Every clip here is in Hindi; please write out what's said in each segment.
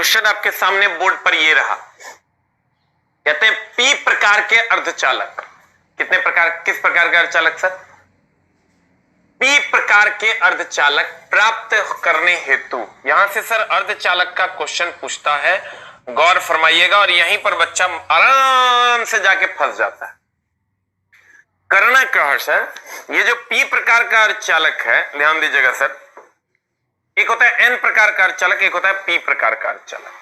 क्वेश्चन आपके सामने बोर्ड पर ये रहा, कहते हैं पी प्रकार के अर्धचालक, कितने प्रकार, किस प्रकार के अर्धचालक सर? पी प्रकार के अर्धचालक प्राप्त करने हेतु, यहां से सर अर्धचालक का क्वेश्चन पूछता है, गौर फरमाइएगा, और यहीं पर बच्चा आराम से जाके फंस जाता है। करना क्या है सर, ये जो पी प्रकार का अर्धचालक है, ध्यान दीजिएगा सर, एक होता है एन प्रकार का अर्धचालक, एक होता है पी प्रकार का अर्धचालक।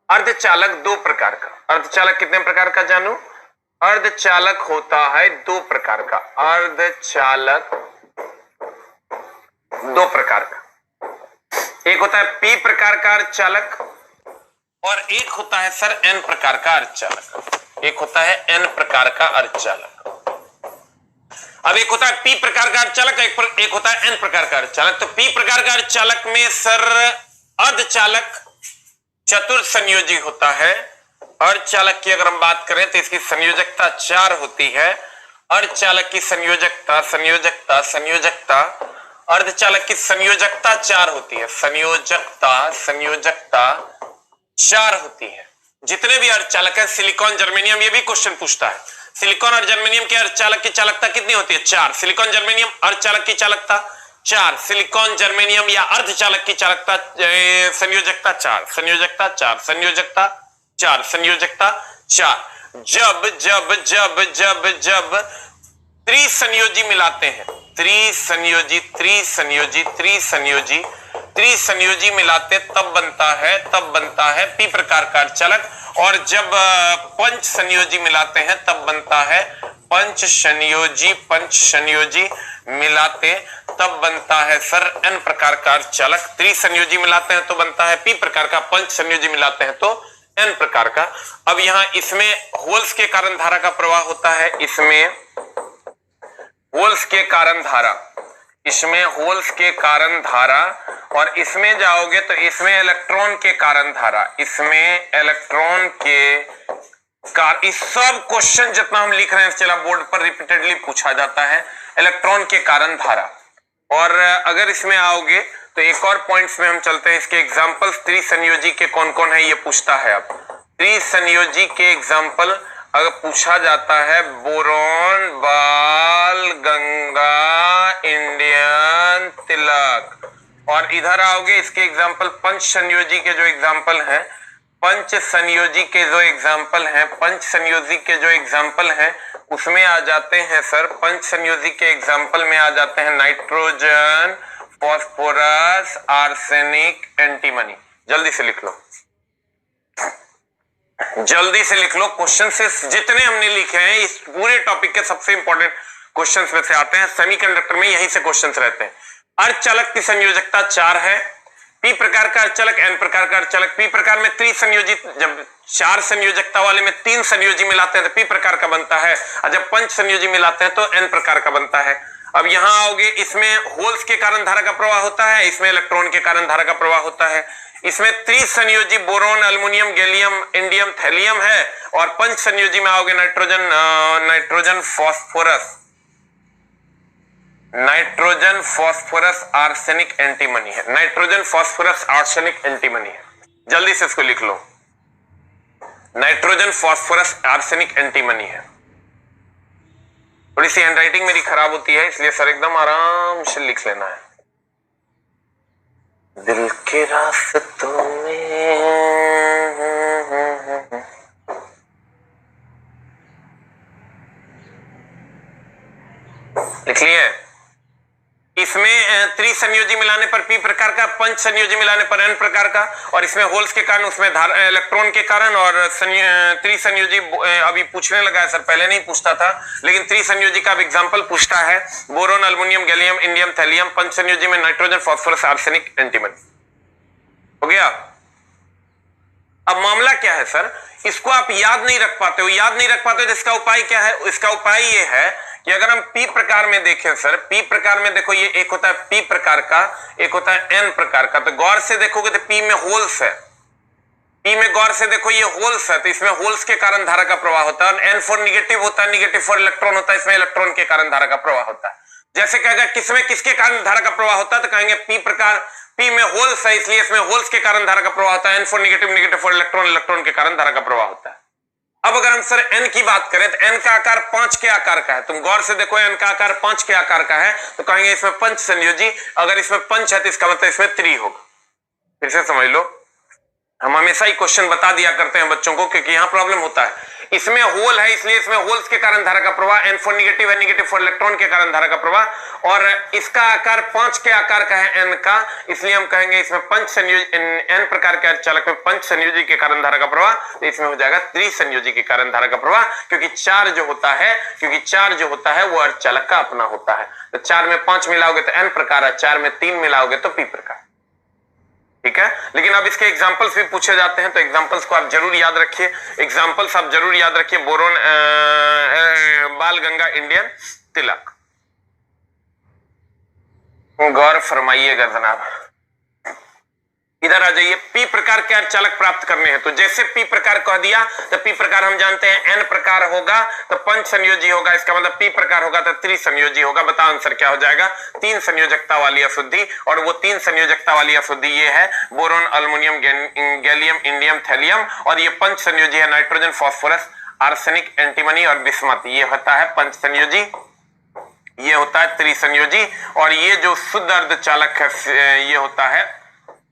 अर्धचालक दो प्रकार का, अर्धचालक कितने प्रकार का जानू? अर्धचालक होता है दो प्रकार का, अर्धचालक दो प्रकार का, एक होता है पी प्रकार का अर्धचालक और एक होता है सर एन प्रकार का अर्धचालक, एक होता है एन प्रकार का अर्धचालक। अब एक होता है पी प्रकार का अर्धचालक, एक होता है एन प्रकार का अर्धचालक। तो पी प्रकार का अर्धचालक में सर अर्धचालक चतुर संयोजी होता है। अर्धचालक की अगर हम बात करें तो इसकी संयोजकता 4 होती है। अर्धचालक की संयोजकता अर्धचालक की संयोजकता 4 होती है, संयोजकता 4 होती है। जितने भी अर्धचालक है, सिलिकॉन, जर्मेनियम, ये भी क्वेश्चन पूछता है, सिलिकॉन और जर्मेनियम के अर्धचालक की चालकता कितनी होती है? 4। सिलिकॉन जर्मेनियम अर्धचालक की चालकता 4, सिलिकॉन जर्मेनियम या अर्धचालक की चालकता संयोजकता 4, संयोजकता 4, संयोजकता 4, संयोजकता 4। जब जब जब जब जब त्रिसंयोजी मिलाते हैं, त्रिसंयोजी मिलाते तब बनता है पी प्रकार का अर्धचालक। और जब पंच संयोजी मिलाते हैं तब बनता है पंच संयोजी मिलाते तब बनता है सर एन प्रकार का अर्धचालक। त्रिसंयोजी मिलाते हैं तो बनता है पी प्रकार का, पंच संयोजी मिलाते हैं तो एन प्रकार का। अब यहां इसमें होल्स के कारण धारा का प्रवाह होता है, इसमें होल्स के कारण धारा, और इसमें जाओगे तो इसमें इलेक्ट्रॉन के कारण धारा, इसमें इलेक्ट्रॉन के इस सब क्वेश्चन जितना हम लिख रहे हैं चला बोर्ड पर रिपीटेडली पूछा जाता है, इलेक्ट्रॉन के कारण धारा। और अगर इसमें आओगे तो एक और पॉइंट्स में हम चलते हैं, इसके एग्जांपल्स त्रिसंयोजी के कौन कौन है ये पूछता है। अब त्रिसंयोजी के एग्जांपल अगर पूछा जाता है, बोरॉन, बाल, गंगा, इंडियन, तिलक। और इधर आओगे इसके एग्जांपल पंच संयोजी के जो एग्जांपल हैं, पंच संयोजी के जो एग्जांपल हैं उसमें आ जाते हैं सर, पंच संयोजी के एग्जांपल में आ जाते हैं नाइट्रोजन, फॉस्फोरस, आर्सेनिक, एंटीमनी। जल्दी से लिख लो क्वेश्चन से जितने हमने लिखे हैं इस पूरे टॉपिक के सबसे इंपॉर्टेंट क्वेश्चंस में से आते हैं। सेमीकंडक्टर में यहीं से क्वेश्चंस रहते हैं। अर्धचालक की संयोजकता 4 है, पी प्रकार का अर्धचालक, एन प्रकार का अर्धचालक। पी प्रकार में त्रिसंयोजी, जब 4 संयोजकता वाले में 3 संयोजी मिलाते हैं तो पी प्रकार का बनता है, और जब पंच संयोजी मिलाते हैं तो एन प्रकार का बनता है। अब यहां आओगे, इसमें होल्स के कारण धारा का प्रवाह होता है, इसमें इलेक्ट्रॉन के कारण धारा का प्रवाह होता है। इसमें त्रिसंयोजी boron, aluminium, gallium, indium, thallium है। और पंच संयोजी में आओगे नाइट्रोजन, फॉस्फोरस, आर्सेनिक, एंटीमनी है। नाइट्रोजन, फॉस्फोरस, आर्सेनिक, एंटीमनी है। जल्दी से इसको लिख लो, नाइट्रोजन, फॉस्फोरस, आर्सेनिक, एंटीमनी है। थोड़ी सी हैंडराइटिंग मेरी खराब होती है, इसलिए सर एकदम आराम से लिख लेना है। दिल के रास्तों में लिख लिए। इसमें त्रिसंयोजी मिलाने पर पी प्रकार का, पंच संयोजी मिलाने पर एन प्रकार का, और इसमें होल्स के कारण, उसमें इलेक्ट्रॉन के कारण। और त्रिसंयोजी अभी पूछने लगा है सर, पहले नहीं पूछता था, लेकिन त्रिसंयोजी का एग्जांपल पूछता है, boron, aluminium, gallium, indium, thallium. पंच संयोजी में नाइट्रोजन, फॉस्फोरस, आर्सेनिक, एंटीमनी। हो गया। अब मामला क्या है सर, इसको आप याद नहीं रख पाते हो तो इसका उपाय क्या है? इसका उपाय ये है कि अगर हम पी प्रकार में देखें सर, पी प्रकार में देखो, ये एक होता है पी प्रकार का, एक होता है एन प्रकार का। तो गौर से देखोगे तो पी में होल्स है, पी में गौर से देखो ये होल्स है, तो इसमें होल्स के कारण धारा का प्रवाह होता है। एन फॉर निगेटिव होता है, निगेटिव फॉर इलेक्ट्रॉन होता है, इसमें इलेक्ट्रॉन के कारण धारा का प्रवाह होता है। जैसे कहेगा किसमें किसके कारण धारा का प्रवाह होता है, तो कहेंगे पी प्रकार, पी में होल्स है इसलिए इसमें होल्स के कारण धारा का प्रवाह होता है, N4 negative, negative for electron, electron के कारण धारा का प्रवाह होता है। अब अगर हम सर N की बात करें तो N का आकार 5 के आकार का है, तुम गौर से देखो N का आकार 5 के आकार का है, तो कहेंगे इसमें पंच संयोजी, अगर इसमें पंच है तो इसका मतलब इसमें 3 होगा। फिर से समझ लो, हम हमेशा ही क्वेश्चन बता दिया करते हैं बच्चों को, क्योंकि यहां प्रॉब्लम होता है। इसमें होल है इसलिए इसमें होल्स के कारण धारा का प्रवाह, N4 नेगेटिव है, नेगेटिव फॉर इलेक्ट्रॉन के कारण धारा का प्रवाह, और इसका आकार 5 के आकार का है N का, इसलिए हम कहेंगे इसमें पंच संयोजी, N प्रकार के अर्धचालक में पंच संयोजी के कारण धारा का प्रवाह, तो इसमें हो जाएगा त्रिसंयोजी के कारण धारा का प्रवाह, क्योंकि 4 जो होता है वो अर्धचालक का अपना होता है। तो 4 में 5 मिलाओगे तो N प्रकार है, 4 में 3 मिलाओगे तो P प्रकार। ठीक है, लेकिन अब इसके एग्जांपल्स भी पूछे जाते हैं, तो एग्जांपल्स को आप जरूर याद रखिए, एग्जांपल्स आप जरूर याद रखिए। बोरोन, बाल गंगा, इंडियन तिलक। गौर फरमाइएगा जनाब, इधर आ जाइए। पी प्रकार के अर्धचालक प्राप्त करने हैं, तो जैसे पी प्रकार कह दिया तो पी प्रकार हम जानते हैं N प्रकार होगा तो पंच संयोजी होगा, इसका मतलब पी प्रकार होगा तो त्रिसंयोजी होगा। बताओ आंसर क्या हो जाएगा? 3 संयोजकता वाली अशुद्धि, और वो 3 संयोजकता वाली अशुद्धि ये है boron, aluminium, gallium, indium, thallium, और ये पंच संयोजी है नाइट्रोजन, फास्फोरस, आर्सेनिक, एंटीमनी और बिस्मथ। ये होता है पंच संयोजी, ये होता है त्रिसंयोजी, और ये जो शुद्ध अर्धचालक है ये होता है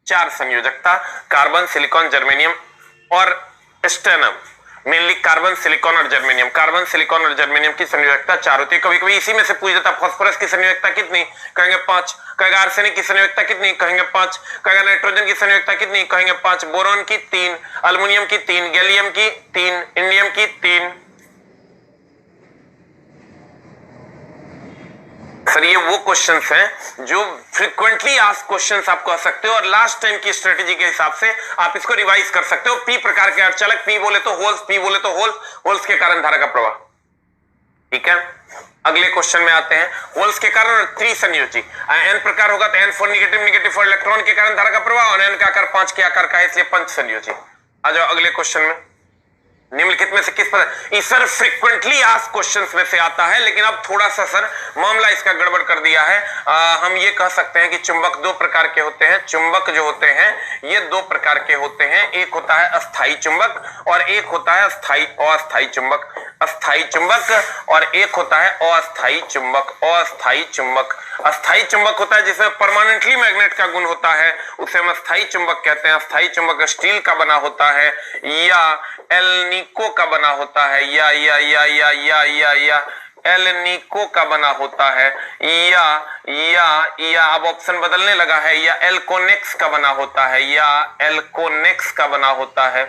4 संयोजकता, कार्बन, सिलिकॉन, जर्मेनियम और स्टेनम। मेनली कार्बन, सिलिकॉन और जर्मेनियम, कार्बन, सिलिकॉन और जर्मेनियम की संयोजकता 4 होती है। कभी कभी इसी में से पूछ देता फास्फोरस की संयोजकता कितनी, कहेंगे 5, कहेगा आर्सेनिक की संयोजकता कितनी, कहेंगे 5, कहेगा नाइट्रोजन की संयोजकता कितनी, कहेंगे 5, बोरोन की 3, अल्युमिनियम की 3, गैलियम की 3, इंडियम की 3। सर ये वो क्वेश्चंस हैं जो फ्रीक्वेंटली आस्क्ड क्वेश्चंस आप कह सकते हो, और लास्ट टाइम की स्ट्रेटेजी के हिसाब से आप इसको रिवाइज कर सकते हो। पी प्रकार के अर्धचालक, पी बोले तो होल्स, पी बोले तो होल्स के कारण धारा का प्रवाह। ठीक है, अगले क्वेश्चन में आते हैं। होल्स के कारण त्रिसंयोजी, N प्रकार होगा तो N4 negative, negative for electron के कारण धारा का प्रवाह, और N का आकार 5 के आकार का है इसलिए पंच संयोजी। आ जाओ अगले क्वेश्चन में। निम्नलिखित में से किस पर, सर फ्रीक्वेंटली आस्क्ड क्वेश्चंस में से आता है, लेकिन अब थोड़ा सा सर मामला इसका गड़बड़ कर दिया है। हम ये कह सकते हैं कि चुंबक 2 प्रकार के होते हैं। चुंबक जो होते हैं ये 2 प्रकार के होते हैं, एक होता है अस्थाई चुंबक और एक होता है अस्थाई चुंबक। अस्थाई चुंबक और एक होता है अस्थाई चुंबक। अस्थाई चुंबक, अस्थाई चुंबक होता है जिसमें परमानेंटली मैग्नेट का गुण होता है, उसे हम अस्थाई चुंबक कहते हैं। अस्थाई चुंबक स्टील का बना होता है या एल्निको का बना होता है, या एल्निको का बना होता है, या अब ऑप्शन बदलने लगा है, या एल्कोनेक्स का बना होता है, या एल्कोनेक्स का बना होता है,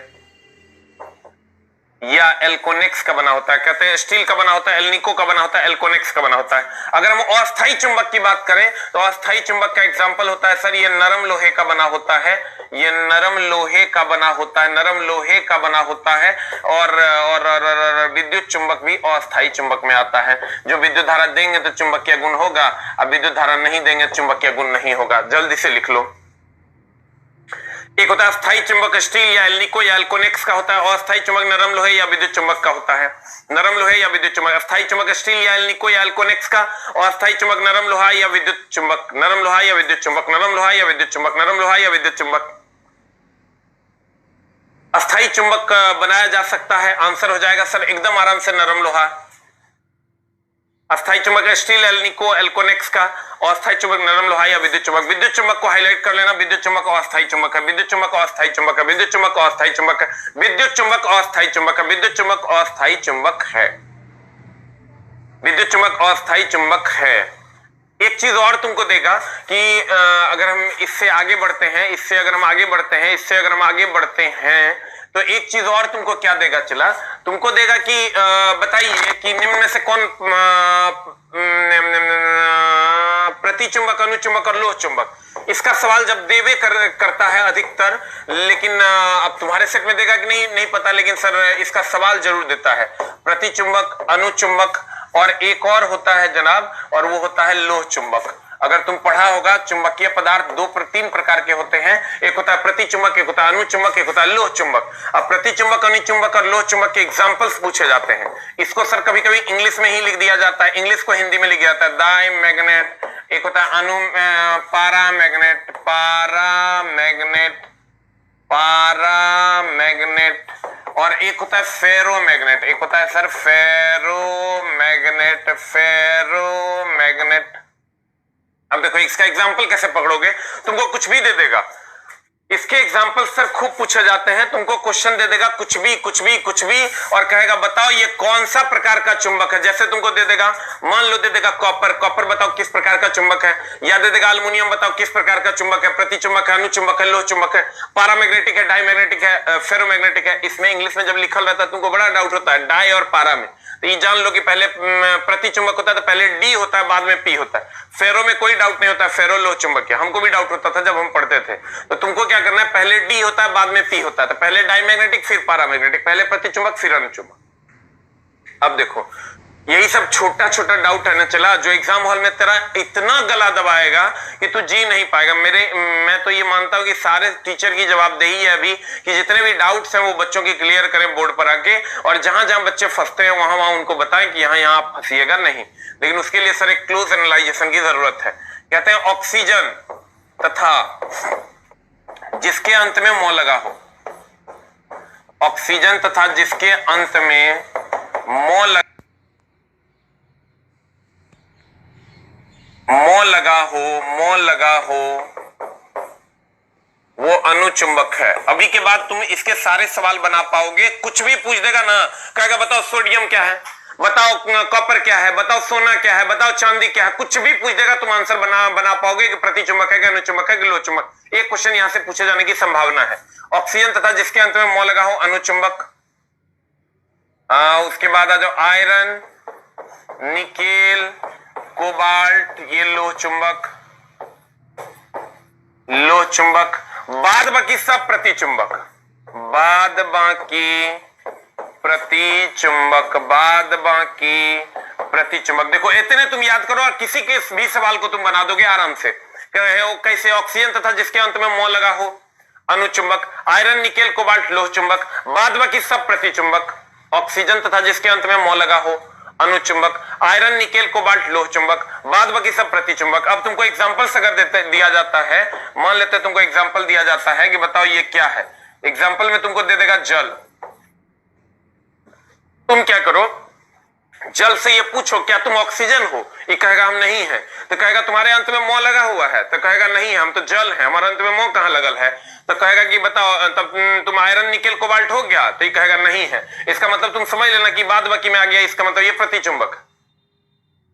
या एल्कोनेक्स का बना होता है। कहते हैं स्टील का बना होता है, एल्निको का बना होता है, एल्कोनेक्स का बना होता है। अगर हम अस्थाई चुंबक की बात करें तो अस्थाई चुंबक का एग्जांपल होता है सर ये नरम लोहे का बना होता है, ये नरम लोहे का बना होता है, नरम लोहे का बना होता है। और विद्युत चुंबक भी अस्थाई चुंबक में आता है। जो विद्युत धारा देंगे तो चुंबकीय गुण होगा, अब विद्युत धारा नहीं देंगे तो चुंबकीय गुण नहीं होगा। जल्दी से लिख लो। एक होता है अस्थाई चुंबक स्टील या एल्निको या एल्कोनेक्स का होता है, अस्थाई चुंबक नरम लोहे या विद्युत चुंबक का होता है। नरम लोहे या विद्युत चुंबक, अस्थाई चुंबक स्टील या एल्निको या एल्कोनेक्स का, और अस्थाई चुंबक नरम लोहा या विद्युत चुंबक, नरम लोहा या विद्युत चुंबक, नरम लोहा या विद्युत चुंबक, नरम लोहा या विद्युत चुंबक। अस्थाई चुंबक बनाया जा सकता है, आंसर हो जाएगा सर एकदम आराम से नरम लोहा। अस्थाई चुंबक स्टील, एल्निको, एल्कोनेक्स का, और अस्थाई चुंबक नरम लोहा या विद्युत चुंबक। विद्युत चुंबक को हाईलाइट कर लेना, विद्युत चुंबक अस्थाई चुंबक है, विद्युत चुंबक अस्थाई चुंबक है, विद्युत चुंबक अस्थाई चुंबक है, विद्युत चुंबक अस्थाई चुंबक है, विद्युत चुंबक अस्थाई चुंबक है, विद्युत चुंबक अस्थाई चुंबक है। एक चीज और तुमको देगा कि अगर हम इससे आगे बढ़ते हैं, इससे अगर हम आगे बढ़ते हैं तो एक चीज और तुमको क्या देगा, चला तुमको देगा कि बताइए कि निम्न में से कौन प्रतिचुंबक, अनुचुंबक और लोह चुंबक। इसका सवाल जब देवे करता है अधिकतर, लेकिन अब तुम्हारे सेट में देगा कि नहीं पता, लेकिन सर इसका सवाल जरूर देता है। प्रतिचुंबक, अनुचुंबक और एक और होता है जनाब, और वो होता है लोह चुंबक। अगर तुम पढ़ा होगा चुंबकीय पदार्थ तीन प्रकार के होते हैं, एक होता है प्रतिचुंबक, एक होता है अनुचुंबक, एक होता है लोह चुंबक। अब प्रतिचुंबक, अनुचुंबक और लोह चुंबक के एग्जांपल्स पूछे जाते हैं। इसको सर कभी कभी इंग्लिश में ही लिख दिया जाता है, इंग्लिश को हिंदी में लिख दिया जाता है डाई मैग्नेट, एक होता है पारा मैग्नेट, पारा मैग्नेट, और एक होता है फेरो मैग्नेट, एक होता है सर फेरो मैग्नेट। अब देखो इसका एग्जांपल कैसे पकड़ोगे, तुमको कुछ भी दे देगा, इसके एग्जांपल सर खूब पूछे जाते हैं, तुमको क्वेश्चन दे देगा कुछ भी और कहेगा बताओ ये कौन सा प्रकार का चुंबक है। जैसे तुमको दे देगा, मान लो दे देगा कॉपर बताओ किस प्रकार का चुंबक है, या दे देगा अल्युमिनियम बताओ किस प्रकार का चुंबक है, प्रतिचुंबक है, अनुचुंबक है, लोह चुंबक है, पारामैग्नेटिक है, डाईमैग्नेटिक है, फेरोमैग्नेटिक है। इसमें इंग्लिश में जब लिखल रहता है तुमको बड़ा डाउट होता है डाई और पारा में, तो ये जान लो कि पहले प्रतिचुंबक होता है तो पहले डी होता है बाद में पी होता है। फेरो में कोई डाउट नहीं होता है, फेरो लोह चुंबक है, हमको भी डाउट होता था जब हम पढ़ते थे। तो तुमको क्या करना है, पहले डी होता है बाद में पी होता है, तो पहले डाईमैग्नेटिक फिर पारामैग्नेटिक, पहले प्रतिचुंबक फिर अनुचुंबक। अब देखो यही सब छोटा छोटा डाउट है ना, चला जो एग्जाम हॉल में तेरा इतना गला दबाएगा कि तू जी नहीं पाएगा। मैं तो ये मानता हूं कि सारे टीचर की जवाबदेही है अभी कि जितने भी डाउट्स हैं वो बच्चों की क्लियर करें बोर्ड पर आके, और जहां जहां बच्चे फंसते हैं वहां वहां उनको बताएं कि यहाँ आप फंसिएगा नहीं। लेकिन उसके लिए सर एक क्लोज एनालाइजेशन की जरूरत है। कहते हैं ऑक्सीजन तथा जिसके अंत में मौ लगा हो, ऑक्सीजन तथा जिसके अंत में मौ लगा हो वो अनुचुंबक है। अभी के बाद तुम इसके सारे सवाल बना पाओगे, कुछ भी पूछ देगा ना, कहेगा बताओ सोडियम क्या है, बताओ कॉपर क्या है, बताओ सोना क्या है, बताओ चांदी क्या है, कुछ भी पूछ देगा तुम आंसर बना पाओगे कि प्रतिचुंबक है कि अनुचुंबक है कि लोह चुंबक। एक क्वेश्चन यहां से पूछे जाने की संभावना है। ऑक्सीजन तथा जिसके अंत में मौ लगा हो अनुचुंबक। उसके बाद आ जाओ आयरन, निकेल, कोबाल्ट, ये लोह चुंबक, बाद बाकी सब प्रतिचुंबक, बाद बाकी प्रतिचुंबक। देखो इतने तुम याद करो और किसी के भी सवाल को तुम बना दोगे आराम से। कैसे, ऑक्सीजन तथा जिसके अंत में मौ लगा हो अनुचुंबक, आयरन, निकेल, कोबाल्ट, लोह चुंबक, बाद बाकी सब प्रतिचुंबक। ऑक्सीजन तथा जिसके अंत में मौ लगा हो अनुचुंबक, आयरन, निकेल, कोबाल्ट, लोह चुंबक, बाद बाकी सब प्रतिचुंबक। अब तुमको एग्जांपल्स अगर दिया जाता है, मान लेते तुमको एग्जांपल दिया जाता है कि बताओ ये क्या है, एग्जांपल में तुमको दे देगा जल। तुम क्या करो, जल से ये पूछो क्या तुम ऑक्सीजन हो, ये कहेगा हम नहीं है, तो कहेगा तुम्हारे अंत में मौ लगा हुआ है, तो कहेगा नहीं हम तो जल है, हमारे अंत में मौ कहां लगल है, तो कहेगा कि बताओ तब तुम आयरन, निकेल, कोबाल्ट हो गया, तो ये कहेगा नहीं है। इसका मतलब तुम समझ लेना कि बाद बाकी में आ गया, इसका मतलब ये प्रतिचुंबक।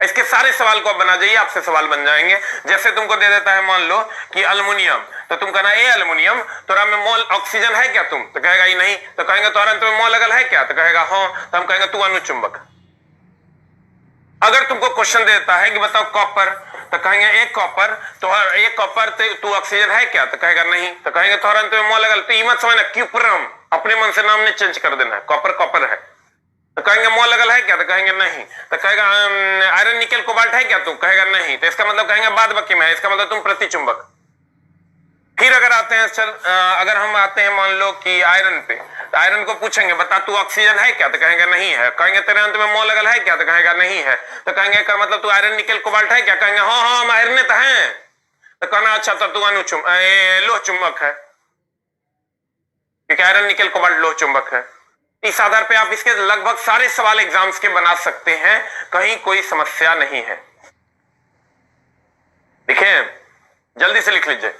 इसके सारे सवाल को आप बना जाइए, आपसे सवाल बन जाएंगे। जैसे तुमको दे देता है मान लो कि अल्युमिनियम, तो तुम कहना ए अल्युमिनियम, तोरा में मोल ऑक्सीजन है क्या तुम, तो कहेगा ये नहीं, तो कहेंगे तुम्हारे अंत में मौ लगल है क्या, तो कहेगा हाँ, तो हम कहेंगे तू अनुचुंबक। अगर तुमको क्वेश्चन देता है कि बताओ कॉपर, तो कहेंगे एक कॉपर, तो एक कॉपर तू ऑक्सीजन है क्या, तो कहेगा नहीं, तो कहेंगे तुम्हारे अंत में मौ लगल, तो ये मत समझना क्यूप्रम, अपने मन से नाम ने चेंज कर देना है, कॉपर कॉपर है, तो कहेंगे मौ लगल है क्या, तो कहेंगे नहीं, तो कहेगा आयरन, निकेल, कोबाल्ट है क्या तू, कहेगा नहीं, तो इसका मतलब कहेंगे बाद बाकी में है, इसका मतलब तुम प्रतिचुंबक। फिर अगर आते हैं अगर हम आते हैं मान लो कि आयरन पे, तो आयरन को पूछेंगे बता तू ऑक्सीजन है क्या, तो कहेंगे नहीं है, कहेंगे तेरे अंत में मौ लगल है क्या, तो कहेगा नहीं है, तो कहेंगे का मतलब तू आयरन, निकेल, कोबाल्ट है क्या, कहेंगे हाँ हाँ हम आयरन तो हैं, तो कहना अच्छा तो तू लोह चुंबक है, क्योंकि आयरन, निकेल, कोबाल्ट लोह चुंबक है। इस आधार पे आप इसके लगभग सारे सवाल एग्जाम्स के बना सकते हैं, कहीं कोई समस्या नहीं है। देखिए जल्दी से लिख लीजिए,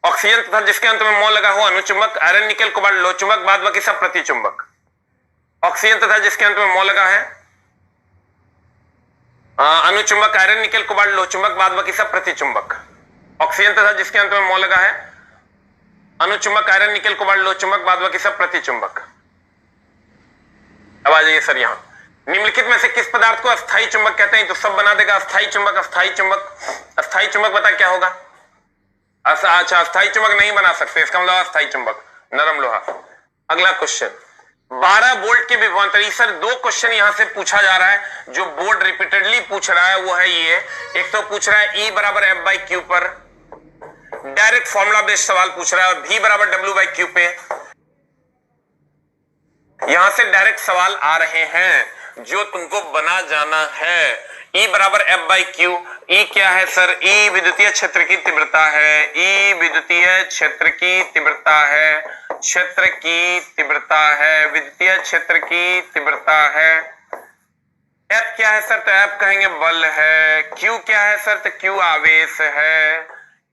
ऑक्सीजन तथा जिसके अंत में मौ लगा हो अनुचुंबक, आयरन, निकेल, कोबाल्ट, लोह चुंबक, बाद बाकी सब प्रतिचुंबक। ऑक्सीजन तथा जिसके अंत में मौ लगा है अनुचुंबक, आयरन, निकेल, कोबाल्ट, लोह चुंबक, बाद बाकी सब प्रतिचुंबक। ऑक्सीजन तथा जिसके अंत में मौ लगा है अनुचुंबक, आयरन, निकेल, कोबाल्ट, लोह चुंबक, बाद बाकी सब प्रतिचुंबक। अब आ जाइए सर यहाँ, निम्नलिखित में से किस पदार्थ को अस्थायी चुंबक कहते हैं, तो सब बना देगा अस्थायी चुंबक, अस्थायी चुंबक। अस्थायी चुंबक बता क्या होगा, अच्छा अस्थायी चुंबक नहीं बना सकते, इसका मतलब अस्थायी चुंबक, नरम लोहा। अगला क्वेश्चन, 12 वोल्ट के विभवांतर। सर दो क्वेश्चन यहां से पूछा जा रहा है जो बोर्ड रिपीटेडली पूछ रहा है, वो है ये। एक तो पूछ रहा है E बराबर एफ बाई क्यू पर, डायरेक्ट फॉर्मूला बेस्ड सवाल पूछ रहा है, और V बराबर डब्ल्यू बाई क्यू पे। यहां से डायरेक्ट सवाल आ रहे हैं जो तुमको बना जाना है। E बराबर एफ बाई क्यू। E क्या है सर? E विद्युतीय क्षेत्र की तीव्रता है। E विद्युतीय क्षेत्र की तीव्रता है, क्षेत्र की तीव्रता है, विद्युतीय क्षेत्र की तीव्रता है। F क्या है सर? तो F कहेंगे बल है। Q क्या है सर? तो Q आवेश है,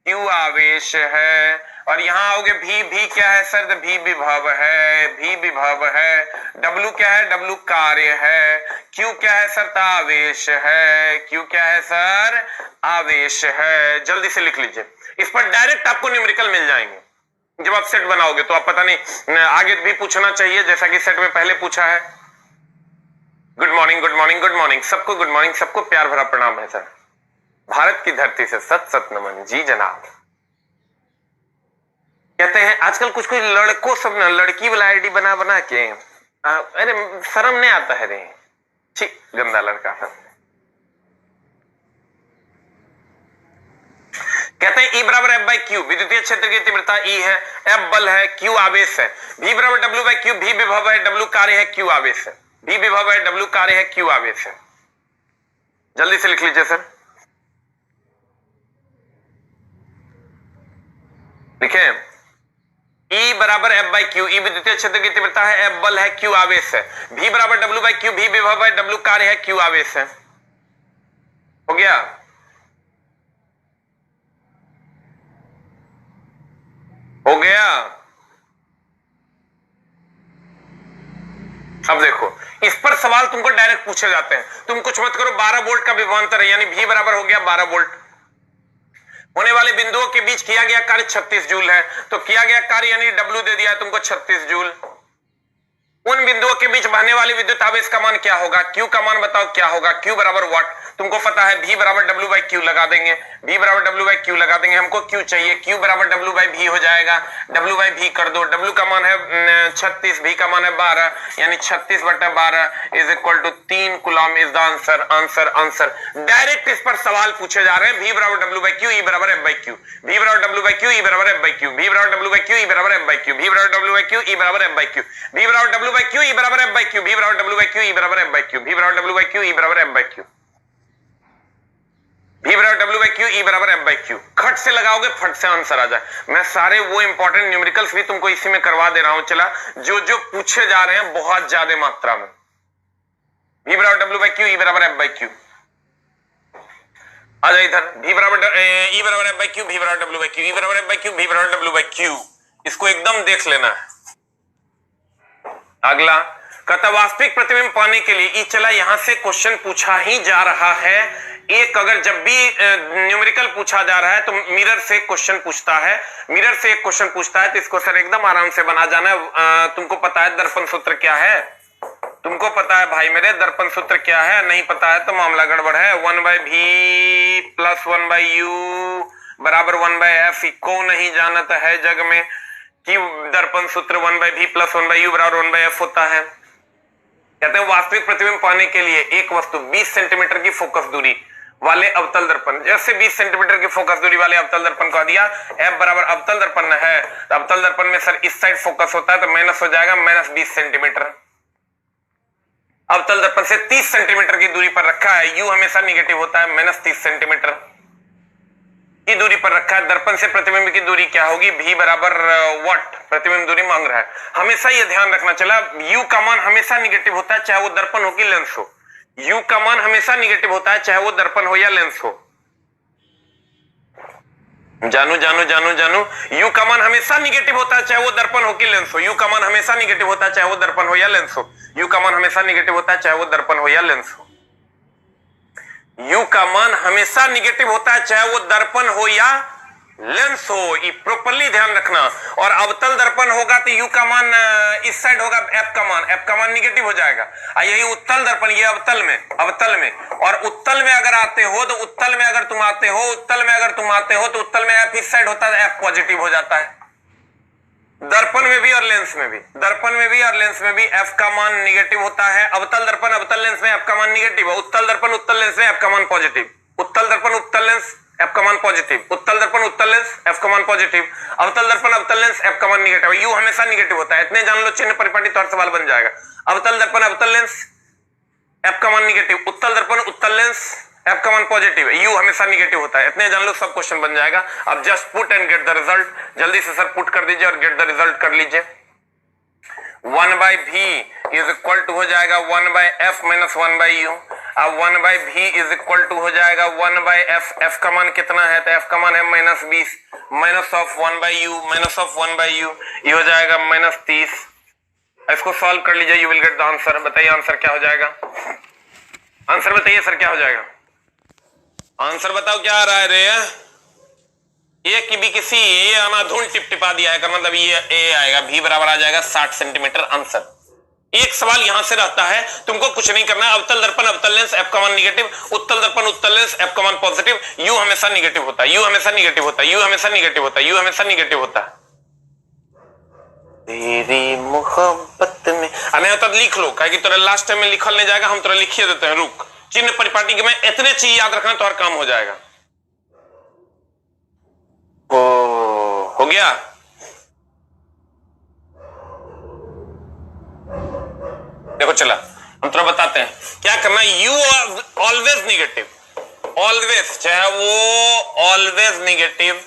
Q आवेश है। और यहां आओगे भी क्या है सर? तो भी विभव है, भी विभव है। W क्या है? W कार्य है। Q क्या है सर? तो आवेश है। Q क्या है सर? आवेश है। जल्दी से लिख लीजिए, इस पर डायरेक्ट आपको न्यूमेरिकल मिल जाएंगे जब आप सेट बनाओगे। तो आप पता नहीं आगे भी पूछना चाहिए जैसा कि सेट में पहले पूछा है। Good morning, good morning, good morning सबको, गुड मॉर्निंग सबको, प्यार भरा प्रणाम है सर। भारत की धरती से सत सत नमन। जी जनाब। कहते हैं आजकल कुछ कुछ लड़कों सब ना लड़की वाला आईडी बना बना के, अरे शर्म नहीं आता है रे, छी गंदा लड़का था। कहते हैं E बराबर एफ बाई क्यू, विद्युतीय क्षेत्र की तीव्रता E है, F बल है, Q आवेश है। V बराबर डब्ल्यू बाई क्यू, V विभव है, W कार्य है, Q आवेश है। V विभव है, W कार्य है, Q आवेश है। जल्दी से लिख लीजिए सर, लिखे। E बराबर एफ बाई क्यू, E विद्युतीय क्षेत्र की तीव्रता है, F बल है, Q आवेश है। V बराबर डब्ल्यू बाई क्यू, V विभव है, W कार्य है, Q आवेश है। हो गया? हो गया? अब देखो, इस पर सवाल तुमको डायरेक्ट पूछे जाते हैं। तुम कुछ मत करो, 12 वोल्ट का विभवांतर है, यानी V बराबर हो गया 12 वोल्ट। होने वाले बिंदुओं के बीच किया गया कार्य 36 जूल है, तो किया गया कार्य यानी W दे दिया है तुमको 36 जूल। उन बिंदुओं के बीच बहने वाली विद्युत आवेश का मान क्या होगा? Q का मान बताओ क्या होगा? Q बराबर वाट, तुमको पता है। V बराबर W बाई क्यू लगा देंगे, V बराबर W बाई क्यू लगा देंगे। हमको Q चाहिए, Q बराबर W बाई V हो जाएगा। W बाई V कर दो, W का मान है 36, V का मान है 12, यानी 36 बटा 12 is equal to 3 coulomb is the answer. Answer answer direct इस पर सवाल पूछे जा रहे हैं। V बराबर W बाई क्यू, E बराबर F बाई क्यू, V बराबर W बाई क्यू, E बराबर F बाई क्यू, V बराबर W बाई क्यू, E बराबर F बाई क्यू, V बराबर W बाई क्यू, E बराबर F बाई क्यू, V बराबर W बाई क्यू, E बराबर F बाई क्यू, V बराबर W बाई क्यू, E बराबर F बाई क्यू, V बराबर W बाई क्यू, E बराबर F बाई क्यू, V बराबर W बाई क्यू, E बराबर F बाई क्यू। खट से लगाओगे फट से आंसर आ जाए। मैं सारे वो इंपॉर्टेंट न्यूमेरिकल्स भी तुमको इसी में करवा दे रहा हूं, चला जो जो पूछे जा रहे हैं बहुत ज्यादा मात्रा में। V बराबर W बाई क्यू, E बराबर F बाई क्यू। आ जाए इधर, V बराबर E बराबर F बाई क्यू, V बराबर W बाई क्यू, E बराबर F बाई क्यू, V बराबर W बाई क्यू। इसको एकदम देख लेना है। अगला कहता वास्तविक प्रतिबिंब पाने के लिए, चला यहां से क्वेश्चन पूछा ही जा रहा है। एक अगर जब भी न्यूमेरिकल पूछा जा रहा है तो मिरर से क्वेश्चन पूछता है, मिरर से एक क्वेश्चन पूछता है, तो इसको सर एकदम आराम से बना जाना है। तुमको पता है दर्पण सूत्र क्या है? तुमको पता है भाई मेरे दर्पण सूत्र क्या है? नहीं पता है तो मामला गड़बड़ है। 1 बाई भी प्लस 1 बाई यू बराबर 1 बाई एफ। को नहीं जानता है जग में कि दर्पण सूत्र 1 बाई भी प्लस 1 बाई यू बराबर 1 बाई एफ होता है। कहते हैं वास्तविक प्रतिबिंब पाने के लिए एक वस्तु 20 सेंटीमीटर की फोकस दूरी वाले अवतल दर्पण, जैसे 20 सेंटीमीटर की फोकस दूरी वाले अवतल दर्पण को दिया, F बराबर अवतल दर्पण है, तो अवतल दर्पण में सर इस साइड फोकस होता है तो माइनस हो जाएगा, माइनस 20 सेंटीमीटर। अवतल दर्पण से 30 सेंटीमीटर की दूरी पर रखा है, U हमेशा निगेटिव होता है, माइनस 30 सेंटीमीटर की दूरी पर रखा है। दर्पण से प्रतिबिंब की दूरी क्या होगी? V बराबर वाट, प्रतिबिंब दूरी मांग रहा है। हमेशा ये ध्यान रखना चला, U का मान हमेशा निगेटिव होता है चाहे वो दर्पण हो कि लेंस हो। U का मान हमेशा निगेटिव होता है चाहे वो दर्पण हो या लेंस हो। जानू जानू जानू जानू, U का मान हमेशा निगेटिव होता है चाहे वो दर्पण हो कि लेंस हो। U का मान हमेशा निगेटिव होता है चाहे वो दर्पण हो या लेंस हो। U का मान हमेशा निगेटिव होता है चाहे वो दर्पण हो या लेंस हो। U का मान हमेशा निगेटिव होता है चाहे वो दर्पण हो या लेंस हो, ये प्रॉपर्ली ध्यान रखना। और अवतल दर्पण होगा तो U का मान इस साइड होगा, F का मान निगेटिव हो जाएगा। यही उत्तल दर्पण, ये अवतल में और उत्तल में अगर आते हो तो उत्तल में अगर तुम आते हो तो उत्तल में F इस साइड होता है तो F पॉजिटिव हो जाता है। दर्पण में भी और लेंस में भी, दर्पण में भी और लेंस में भी एफ का मान निगेटिव होता है। अवतल दर्पण अवतल लेंस में एफ का मान निगेटिव है, उत्तल दर्पण उत्तल लेंस में एफ का मान पॉजिटिव, उत्तल दर्पण उत्तल लेंस एफ का मान पॉजिटिव, उत्तल दर्पण उत्तल लेंस एफ का मान पॉजिटिव, अवतल दर्पण अवतल लेंस एफ का मान निगेटिव। यू हमेशा निगेटिव होता है, इतने जान लो, चिन्ह परिपाटी तो हर सवाल बन जाएगा। अवतल दर्पण अवतल लेंस एफ का मान निगेटिव, उत्तल दर्पण उत्तल लेंस एफ का मान पॉजिटिव है, यू हमेशा निगेटिव होता है, इतने जान लो, सब क्वेश्चन बन जाएगा। अब just put and get the result. जल्दी से सर पुट कर दीजिए और गेट द रिजल्ट कर लीजिए। 1/v इज इक्वल टू हो जाएगा 1/f माइनस 1/u। अब 1/v इज इक्वल टू हो जाएगा 1/f। f का मान कितना है, तो f का मान है -20 minus of 1/u, minus of 1/u, ये हो जाएगा -30। इसको सॉल्व कर लीजिए, you will get the answer. बताइए आंसर क्या हो जाएगा, आंसर बताइए सर क्या हो जाएगा, आंसर बताओ क्या आ रहा है रे। ए की भी किसी ये अनाधून टिपटिपा दिया है, मतलब ये ए आएगा, भी बराबर आ जाएगा 60 सेंटीमीटर आंसर। एक सवाल यहां से रहता है, तुमको कुछ नहीं करना है। अवतल दर्पण अवतल लेंस एफ का मान निगेटिव, उत्तल दर्पण उत्तल लेंस एफ का मान पॉजिटिव, यू हमेशा निगेटिव होता है, यू हमेशा निगेटिव होता है, यू हमेशा निगेटिव होता है, यू हमेशा निगेटिव होता है। तेरी मोहब्बत में अने होता लिख लो, कहे कि तोरा लास्ट टाइम में लिखल नहीं जाएगा, हम तोरा लिखिए देते हैं। रुक, चिन्ह परिपाटी के में इतने चीज याद रखना तो हर काम हो जाएगा। हो गया। देखो चला, हम थोड़ा बताते हैं क्या करना। यू ऑलवेज निगेटिव, ऑलवेज, चाहे वो ऑलवेज निगेटिव,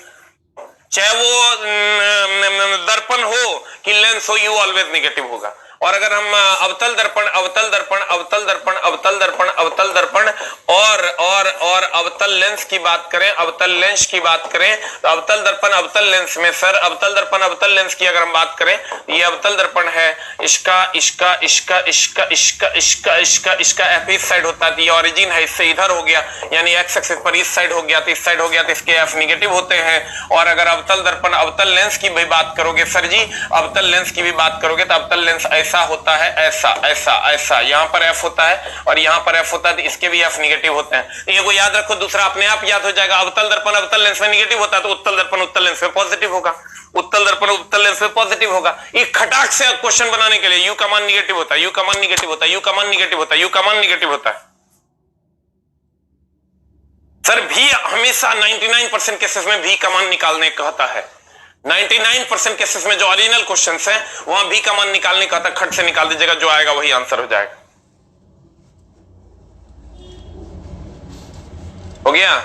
चाहे वो दर्पण हो कि लेंस हो, यू ऑलवेज निगेटिव होगा। और अगर हम अवतल दर्पण अवतल दर्पण अवतल दर्पण अवतल दर्पण अवतल दर्पण और अवतल लेंस की बात करें, अवतल लेंस की बात करें, तो अवतल दर्पण अवतल लेंस में सर, अवतल दर्पण अवतल लेंस की अगर हम बात करें, ये अवतल दर्पण है, इसका इसका इसका इसका इसका इसका इसका इसका एफ इस साइड होता है, ये ओरिजिन है, इससे इधर हो गया, यानी एक्स एक्सिस पर इस साइड हो गया, तो इस साइड हो गया, तो इसके एफ निगेटिव होते हैं। और अगर अवतल दर्पण अवतल लेंस की भी बात करोगे सर जी, अवतल लेंस की भी बात करोगे, तो अवतल लेंस ऐसा होता है, ऐसा ऐसा ऐसा, यहां पर एफ होता है और यहां पर एफ होता है, तो इसके भी एफ निगेटिव होते हैं। ये को याद रखो, दूसरा अपने आप याद हो जाएगा। अवतल दर्पण अवतल लेंस में निगेटिव होता है, तो उत्तल दर्पण उत्तल लेंस में पॉजिटिव होगा, उत्तल दर्पण उत्तल लेंस में पॉजिटिव होगा। एक खटाक से क्वेश्चन बनाने के लिए यू का मान निगेटिव होता है, यू का मान निगेटिव होता है, यू का मान निगेटिव होता है, यू का मान निगेटिव होता है। सर भी हमेशा 99% केसेस में भी का मान निकालने कहता है, 99% केसेस में जो ओरिजिनल क्वेश्चंस हैं वहां भी का मान निकालने कहता है। खट से निकाल दीजिएगा, जो आएगा वही आंसर हो जाएगा। हो गया।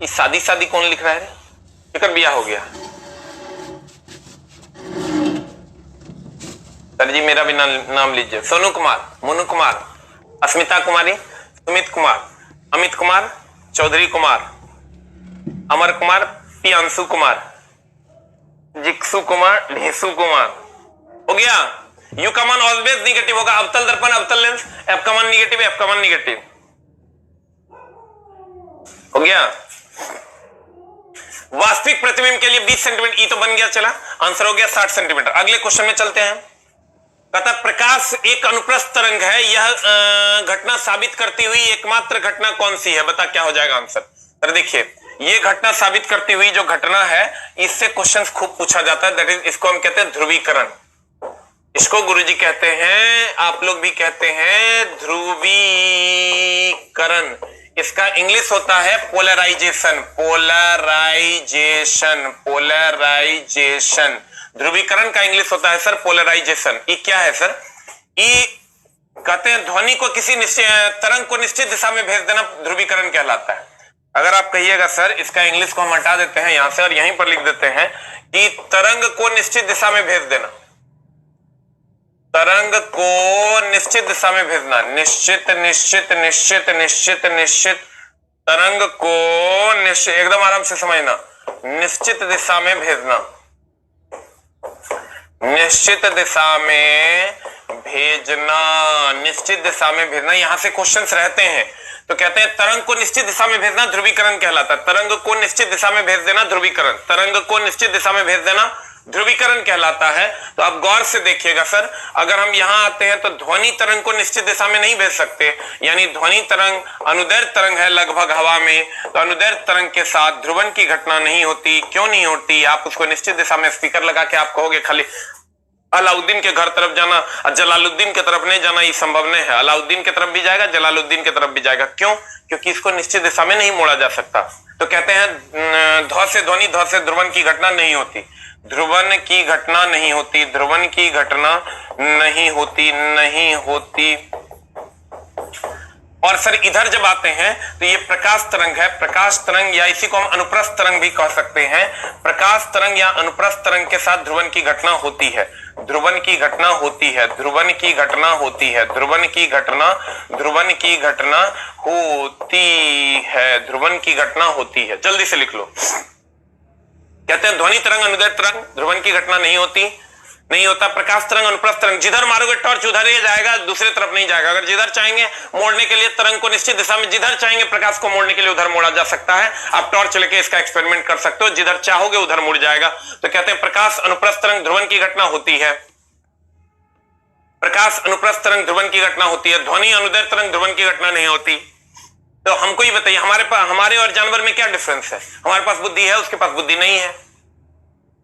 ये शादी शादी कौन लिख रहा है, फिकर बिया हो गया। सर जी मेरा भी नाम लीजिए। सोनू कुमार, मोनू कुमार, अस्मिता कुमारी, सुमित कुमार, अमित कुमार, चौधरी कुमार, अमर कुमार, पियांशु कुमार, जिक्सु कुमार, ढेसु कुमार। हो गया। यू का मान ऑलवेज निगेटिव होगा। अवतल दर्पण अवतल लेंस एफ का मान निगेटिव, एफ का मान निगेटिव। हो गया। वास्तविक प्रतिबिंब के लिए 20 सेंटीमीटर, ई तो बन गया, चला आंसर हो गया 60 सेंटीमीटर। अगले क्वेश्चन में चलते हैं। कहता प्रकाश एक अनुप्रस्थ तरंग है, यह घटना साबित करती हुई एकमात्र घटना कौन सी है, बता क्या हो जाएगा आंसर। तर देखिए, ये घटना साबित करती हुई जो घटना है, इससे क्वेश्चंस खूब पूछा जाता है, दैट इज, इसको हम कहते हैं ध्रुवीकरण। इसको गुरुजी कहते हैं, आप लोग भी कहते हैं ध्रुवीकरण। इसका इंग्लिश होता है पोलराइजेशन, पोलराइजेशन, पोलराइजेशन। ध्रुवीकरण का इंग्लिश होता है सर पोलराइजेशन। ये क्या है सर, ये कहते हैं ध्वनि को किसी तरंग को निश्चित दिशा में भेज देना ध्रुवीकरण कहलाता है। अगर आप कहिएगा सर इसका इंग्लिश को हम हटा देते हैं यहां से और यहीं पर लिख देते हैं कि तरंग को निश्चित दिशा में भेज देना, तरंग को निश्चित दिशा में भेजना, निश्चित निश्चित निश्चित निश्चित निश्चित, तरंग को निश्चित, एकदम आराम से समझना, निश्चित दिशा में भेजना, निश्चित दिशा में भेजना, निश्चित दिशा में भेजना। यहां से क्वेश्चंस रहते हैं, तो कहते हैं तरंग को निश्चित दिशा में भेजना ध्रुवीकरण कहलाता है। तरंग को निश्चित दिशा में भेज देना ध्रुवीकरण, तरंग को निश्चित दिशा में भेज देना ध्रुवीकरण कहलाता है। तो आप गौर से देखिएगा सर, अगर हम यहां आते हैं तो ध्वनि तरंग को निश्चित दिशा में नहीं भेज सकते, यानी ध्वनि तरंग अनुदैर्ध्य तरंग है लगभग हवा में, तो अनुदैर्ध्य तरंग के साथ ध्रुवन की घटना नहीं होती। क्यों नहीं होती? आप उसको निश्चित दिशा में स्पीकर लगा के आप कहोगे खाली अलाउद्दीन के घर तरफ जाना और जलालुद्दीन के तरफ नहीं जाना, ये संभव नहीं है। अलाउद्दीन के तरफ भी जाएगा, जलालुद्दीन के तरफ भी जाएगा। क्यों? क्योंकि इसको निश्चित दिशा में नहीं मोड़ा जा सकता। तो कहते हैं ध्व से ध्वनि, ध्व से ध्रुवन की घटना नहीं होती, ध्रुवन की घटना नहीं होती, ध्रुवन की घटना नहीं होती, नहीं होती। और सर इधर जब आते हैं तो ये प्रकाश तरंग है, प्रकाश तरंग या इसी को हम अनुप्रस्थ तरंग भी कह सकते हैं। प्रकाश तरंग या अनुप्रस्थ तरंग के साथ ध्रुवन की घटना होती है, ध्रुवन की घटना होती है, ध्रुवन की घटना होती है, ध्रुवन की घटना, ध्रुवन की घटना होती है, ध्रुवन की घटना होती है। जल्दी से लिख लो। कहते हैं ध्वनि तरंग अनुदैर्ध्य तरंग ध्रुवन की घटना नहीं होती, नहीं होता। प्रकाश तरंग अनुप्रस्थ तरंग, जिधर मारोगे टॉर्च उधर ही जाएगा, दूसरे तरफ नहीं जाएगा। अगर जिधर चाहेंगे मोड़ने के लिए तरंग को निश्चित दिशा में, जिधर चाहेंगे प्रकाश को मोड़ने के लिए उधर मोड़ा जा सकता है। आप टॉर्च लेके इसका एक्सपेरिमेंट कर सकते हो, जिधर चाहोगे उधर मुड़ जाएगा। तो कहते हैं प्रकाश अनुप्रस्थ तरंग ध्रुवन की घटना होती है, प्रकाश अनुप्रस्थ तरंग ध्रुवन की घटना होती है, ध्वनि अनुदैर्ध्य तरंग ध्रुवन की घटना नहीं होती। तो हमको ही बताइए हमारे और जानवर में क्या डिफरेंस है? हमारे पास बुद्धि है, उसके पास बुद्धि नहीं है।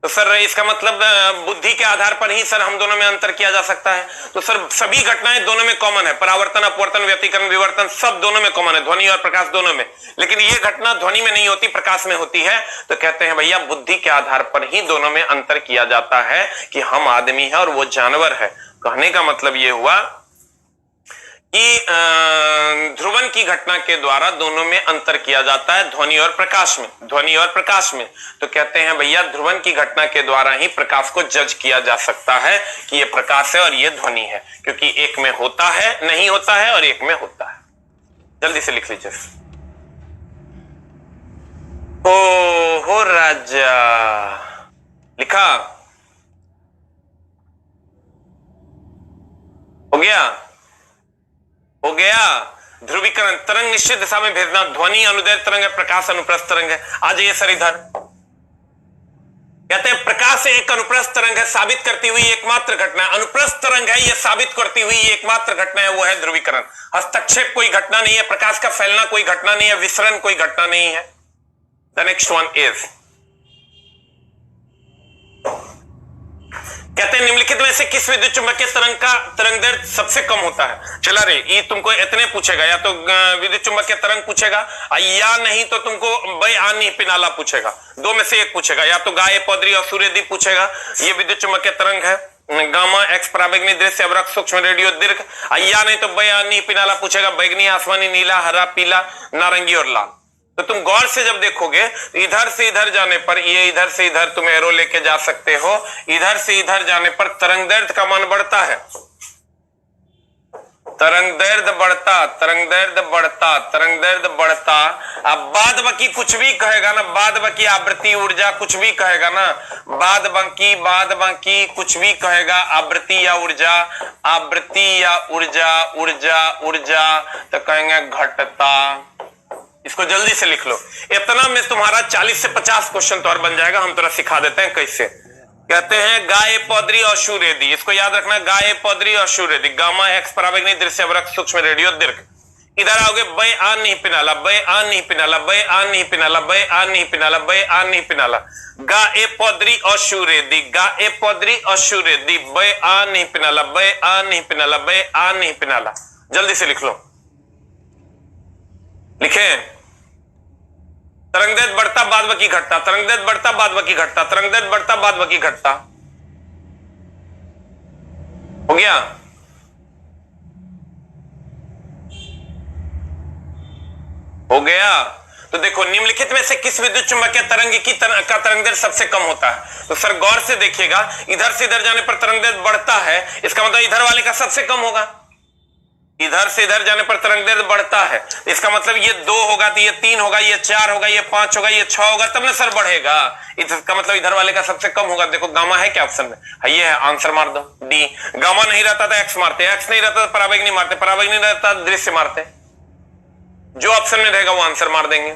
तो सर इसका मतलब बुद्धि के आधार पर ही सर हम दोनों में अंतर किया जा सकता है। तो सर सभी घटनाएं दोनों में कॉमन है, परावर्तन, अपवर्तन, व्यतिकरण, विवर्तन सब दोनों में कॉमन है, ध्वनि और प्रकाश दोनों में। लेकिन ये घटना ध्वनि में नहीं होती, प्रकाश में होती है। तो कहते हैं भैया बुद्धि के आधार पर ही दोनों में अंतर किया जाता है कि हम आदमी है और वो जानवर है। कहने का मतलब ये हुआ कि ध्रुवन की घटना के द्वारा दोनों में अंतर किया जाता है, ध्वनि और प्रकाश में, ध्वनि और प्रकाश में। तो कहते हैं भैया ध्रुवन की घटना के द्वारा ही प्रकाश को जज किया जा सकता है कि ये प्रकाश है और ये ध्वनि है, क्योंकि एक में होता है, नहीं होता है, और एक में होता है। जल्दी से लिख लीजिए। हो राजा लिखा हो गया, हो गया। ध्रुवीकरण, तरंग निश्चित दिशा में भेजना, ध्वनि अनुदैर्ध्य तरंग है, प्रकाश अनुप्रस्थ तरंग है। आ जाइए सर इधर। कहते हैं प्रकाश एक अनुप्रस्थ तरंग है, साबित करती हुई एकमात्र घटना है। अनुप्रस्थ तरंग है, यह साबित करती हुई एकमात्र घटना है, वो है ध्रुवीकरण। हस्तक्षेप कोई घटना नहीं है, प्रकाश का फैलना कोई घटना नहीं है, विसरण कोई घटना नहीं है। द नेक्स्ट वन इज, कहते हैं निम्नलिखित में से किस विद्युत चुंबकीय तरंग का तरंगदैर्ध्य सबसे कम होता है? चला रे, ये तुमको इतने पूछेगा, या तो विद्युत चुंबकीय तरंग पूछेगा या नहीं तो तुमको बय आनी पिनाला पूछेगा, दो में से एक पूछेगा। या तो गाय पौधरी और सूर्यदीप पूछेगा, ये विद्युत चुंबकीय तरंग है, गामा एक्स पराबैंगनी दृश्य अवरक सूक्ष्म रेडियो दीर्घ, या नहीं तो बय आनी पिनाला पूछेगा, बैगनी, आसमानी, नीला, हरा, पीला, नारंगी और लाल। तो तुम गौर से जब देखोगे इधर से इधर जाने पर, ये इधर से इधर तुम एरो लेके जा सकते हो, इधर से इधर जाने पर तरंगदैर्ध्य का मान बढ़ता है, तरंगदैर्ध्य बढ़ता, तरंगदैर्ध्य बढ़ता, तरंगदैर्ध्य बढ़ता। अब बाद बाकी कुछ भी कहेगा ना, बाद बाकी आवृत्ति ऊर्जा कुछ भी कहेगा ना, बाद बाकी कुछ भी कहेगा, आवृत्ति या ऊर्जा, आवृत्ति या ऊर्जा, ऊर्जा ऊर्जा, तो कहेंगे घटता। इसको जल्दी से लिख लो। इतना में तुम्हारा 40 से 50 क्वेश्चन तो और बन जाएगा। हम थोड़ा सिखा देते हैं कैसे। कहते हैं गाय पौधरी और सूर्यदी, इसको याद रखना, गाय पौधरी और सूर्यदी, गामा एक्स पराबैंगनी दृश्य अवरक सूक्ष्म रेडियो दीर्घ। इधर आओगे बय आ नहीं पिनाला, बय आ नहीं पिनाला, बय आ नहीं पिनाला, बय आ नहीं पिनाला, बय आ नहीं पिनाला, गा ए पौधरी और सूर्यदी, गा ए पौधरी और सूर्यदी, बय आ नहीं पिनाला, बय आ नहीं पिनाला, बय आ नहीं पिनाला। जल्दी से लिख लो। लिखे, तरंगदैर्ध्य बढ़ता बाद बाकी घटता, तरंगदैर्ध्य बढ़ता बाद बाकी घटता, तरंगदैर्ध्य बढ़ता बाद बाकी घटता। हो गया? हो गया। तो देखो निम्नलिखित में से किस विद्युत चुंबकीय तरंग की का तरंगदैर्ध्य सबसे कम होता है? तो सर गौर से देखिएगा, इधर से इधर जाने पर तरंगदैर्ध्य बढ़ता है, इसका मतलब इधर वाले का सबसे कम होगा। इधर से इधर जाने पर तरंगदैर्ध्य बढ़ता है, इसका मतलब ये 2 होगा तो ये 3 होगा, ये 4 होगा, ये 5 होगा, ये 6 होगा, तब ना सर बढ़ेगा। इसका मतलब इधर वाले का सबसे कम होगा। देखो गामा है क्या ऑप्शन में? है, ये है, आंसर मार दो डी। गामा नहीं रहता तो एक्स मारते, एक्स नहीं रहता तो पराबैंगनी मारते, पराबैंगनी रहता तो दृश्य मारते। जो ऑप्शन में रहेगा वो आंसर मार देंगे।